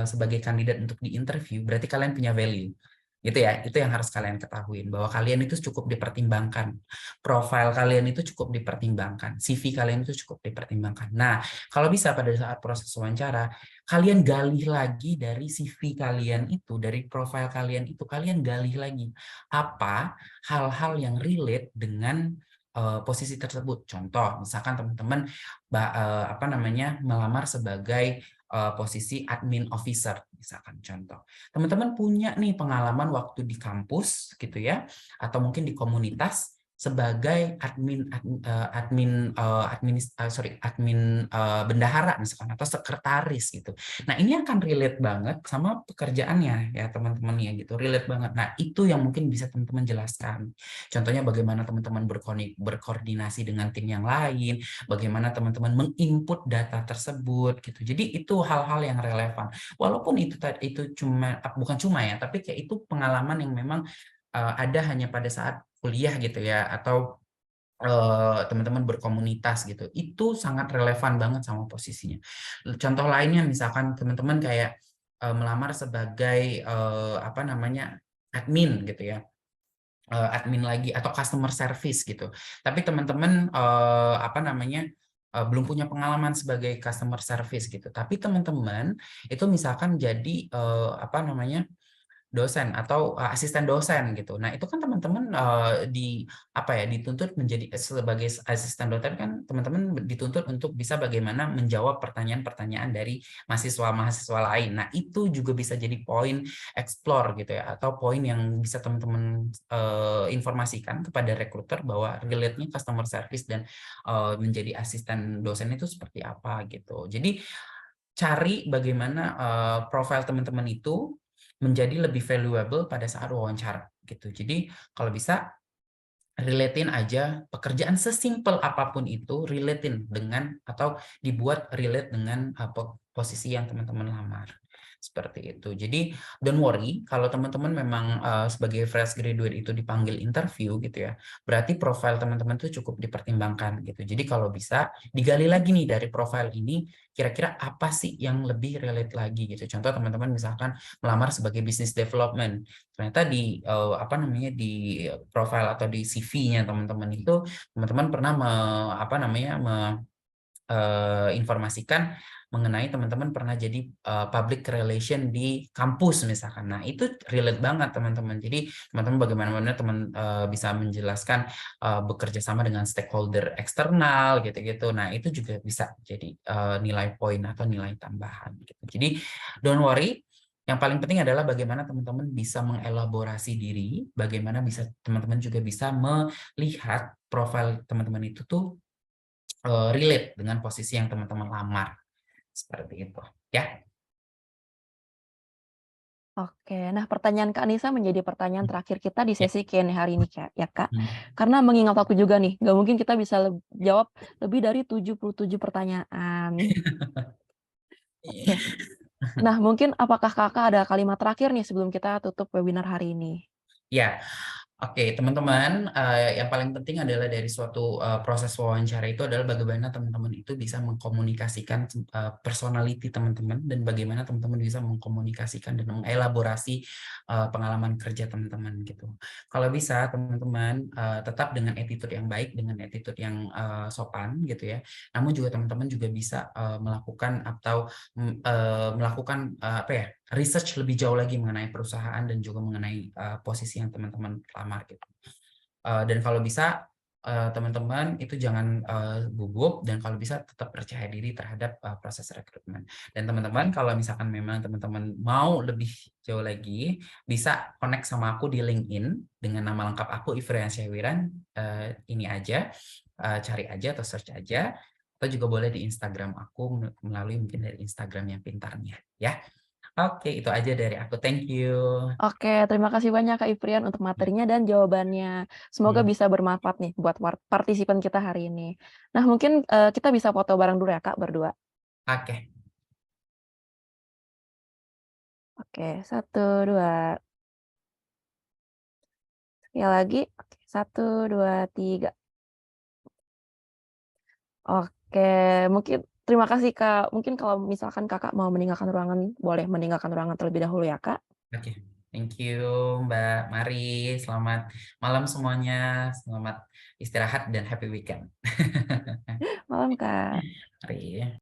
sebagai kandidat untuk diinterview, berarti kalian punya value. Gitu ya, itu yang harus kalian ketahui, bahwa kalian itu cukup dipertimbangkan. Profil kalian itu cukup dipertimbangkan, CV kalian itu cukup dipertimbangkan. Nah, kalau bisa pada saat proses wawancara, kalian gali lagi dari CV kalian itu, dari profil kalian itu, kalian gali lagi apa hal-hal yang relate dengan posisi tersebut. Contoh, misalkan teman-teman melamar sebagai posisi admin officer, misalkan contoh. Teman-teman punya nih pengalaman waktu di kampus gitu ya, atau mungkin di komunitas sebagai admin bendahara misalkan, atau sekretaris gitu. Nah, ini akan relate banget sama pekerjaannya ya teman-teman ya gitu, relate banget. Nah, itu yang mungkin bisa teman-teman jelaskan. Contohnya bagaimana teman-teman berkoordinasi dengan tim yang lain, bagaimana teman-teman menginput data tersebut gitu. Jadi itu hal-hal yang relevan. Walaupun itu bukan cuma ya, tapi kayak itu pengalaman yang memang ada hanya pada saat kuliah gitu ya, atau teman-teman berkomunitas gitu, itu sangat relevan banget sama posisinya. Contoh lainnya misalkan teman-teman kayak, melamar sebagai, apa namanya, admin gitu ya, admin lagi atau customer service gitu. Tapi teman-teman, apa namanya, belum punya pengalaman sebagai customer service gitu, tapi teman-teman itu misalkan jadi, apa namanya, dosen atau, asisten dosen gitu. Nah, itu kan teman-teman, apa ya, dituntut menjadi sebagai asisten dosen kan teman-teman dituntut untuk bisa bagaimana menjawab pertanyaan-pertanyaan dari mahasiswa-mahasiswa lain. Nah, itu juga bisa jadi poin explore gitu ya, atau poin yang bisa teman-teman, informasikan kepada rekruter bahwa relate-nya customer service dan, menjadi asisten dosen itu seperti apa gitu. Jadi cari bagaimana, profil teman-teman itu menjadi lebih valuable pada saat wawancara, gitu. Jadi kalau bisa relatein aja pekerjaan sesimpel apapun itu, relatein dengan atau dibuat relate dengan, posisi yang teman-teman lamar, seperti itu. Jadi don't worry kalau teman-teman memang, sebagai fresh graduate itu dipanggil interview gitu ya, berarti profil teman-teman tuh cukup dipertimbangkan gitu. Jadi kalau bisa digali lagi nih dari profil ini, kira-kira apa sih yang lebih relate lagi gitu. Contoh teman-teman misalkan melamar sebagai business development, ternyata di, apa namanya, di profil atau di CV-nya teman-teman itu, teman-teman pernah apa namanya, informasikan mengenai teman-teman pernah jadi, public relation di kampus misalkan. Nah, itu relate banget teman-teman. Jadi teman-teman bagaimana bisa menjelaskan, bekerja sama dengan stakeholder eksternal gitu-gitu. Nah, itu juga bisa jadi, nilai poin atau nilai tambahan gitu. Jadi don't worry, yang paling penting adalah bagaimana teman-teman bisa mengelaborasi diri, bagaimana bisa teman-teman juga bisa melihat profil teman-teman itu tuh relate dengan posisi yang teman-teman lamar, seperti itu, ya. Oke, nah pertanyaan Kak Nisa menjadi pertanyaan terakhir kita di Ya, sesi Q&A hari ini, Kak, ya, Kak. mhm. Karena mengingat waktu juga nih, nggak mungkin kita bisa jawab lebih dari 77 pertanyaan. Oke. Nah, mungkin apakah Kakak ada kalimat terakhir nih sebelum kita tutup webinar hari ini? Ya. Oke, teman-teman, yang paling penting adalah dari suatu, proses wawancara itu adalah bagaimana teman-teman itu bisa mengkomunikasikan personality teman-teman dan bagaimana teman-teman bisa mengkomunikasikan dan mengelaborasi, pengalaman kerja teman-teman gitu. Kalau bisa teman-teman, tetap dengan attitude yang baik, dengan attitude yang, sopan gitu ya. Namun juga teman-teman juga bisa, melakukan atau, melakukan, apa ya, research lebih jauh lagi mengenai perusahaan dan juga mengenai, posisi yang teman-teman lamar gitu. Dan kalau bisa, teman-teman itu jangan, gugup dan kalau bisa tetap percaya diri terhadap, proses rekrutmen. Dan teman-teman kalau misalkan memang teman-teman mau lebih jauh lagi, bisa connect sama aku di LinkedIn dengan nama lengkap aku Ifrian Syahwiran, ini aja, cari aja atau search aja, atau juga boleh di Instagram aku melalui mungkin dari Instagram yang pintarnya, ya. Oke, itu aja dari aku. Thank you. Oke, terima kasih banyak Kak Ifrian untuk materinya dan jawabannya. Semoga Mhm. bisa bermanfaat nih buat partisipan kita hari ini. Nah, mungkin, kita bisa foto bareng dulu ya Kak, berdua. Oke. Oke, 1, 2. Sekali lagi, oke, 1, 2, 3. Oke, mungkin terima kasih Kak. Mungkin kalau misalkan Kakak mau meninggalkan ruangan, boleh meninggalkan ruangan terlebih dahulu ya Kak. Oke, thank you Mbak. Mari, selamat malam semuanya, selamat istirahat dan happy weekend. Malam Kak. Mari.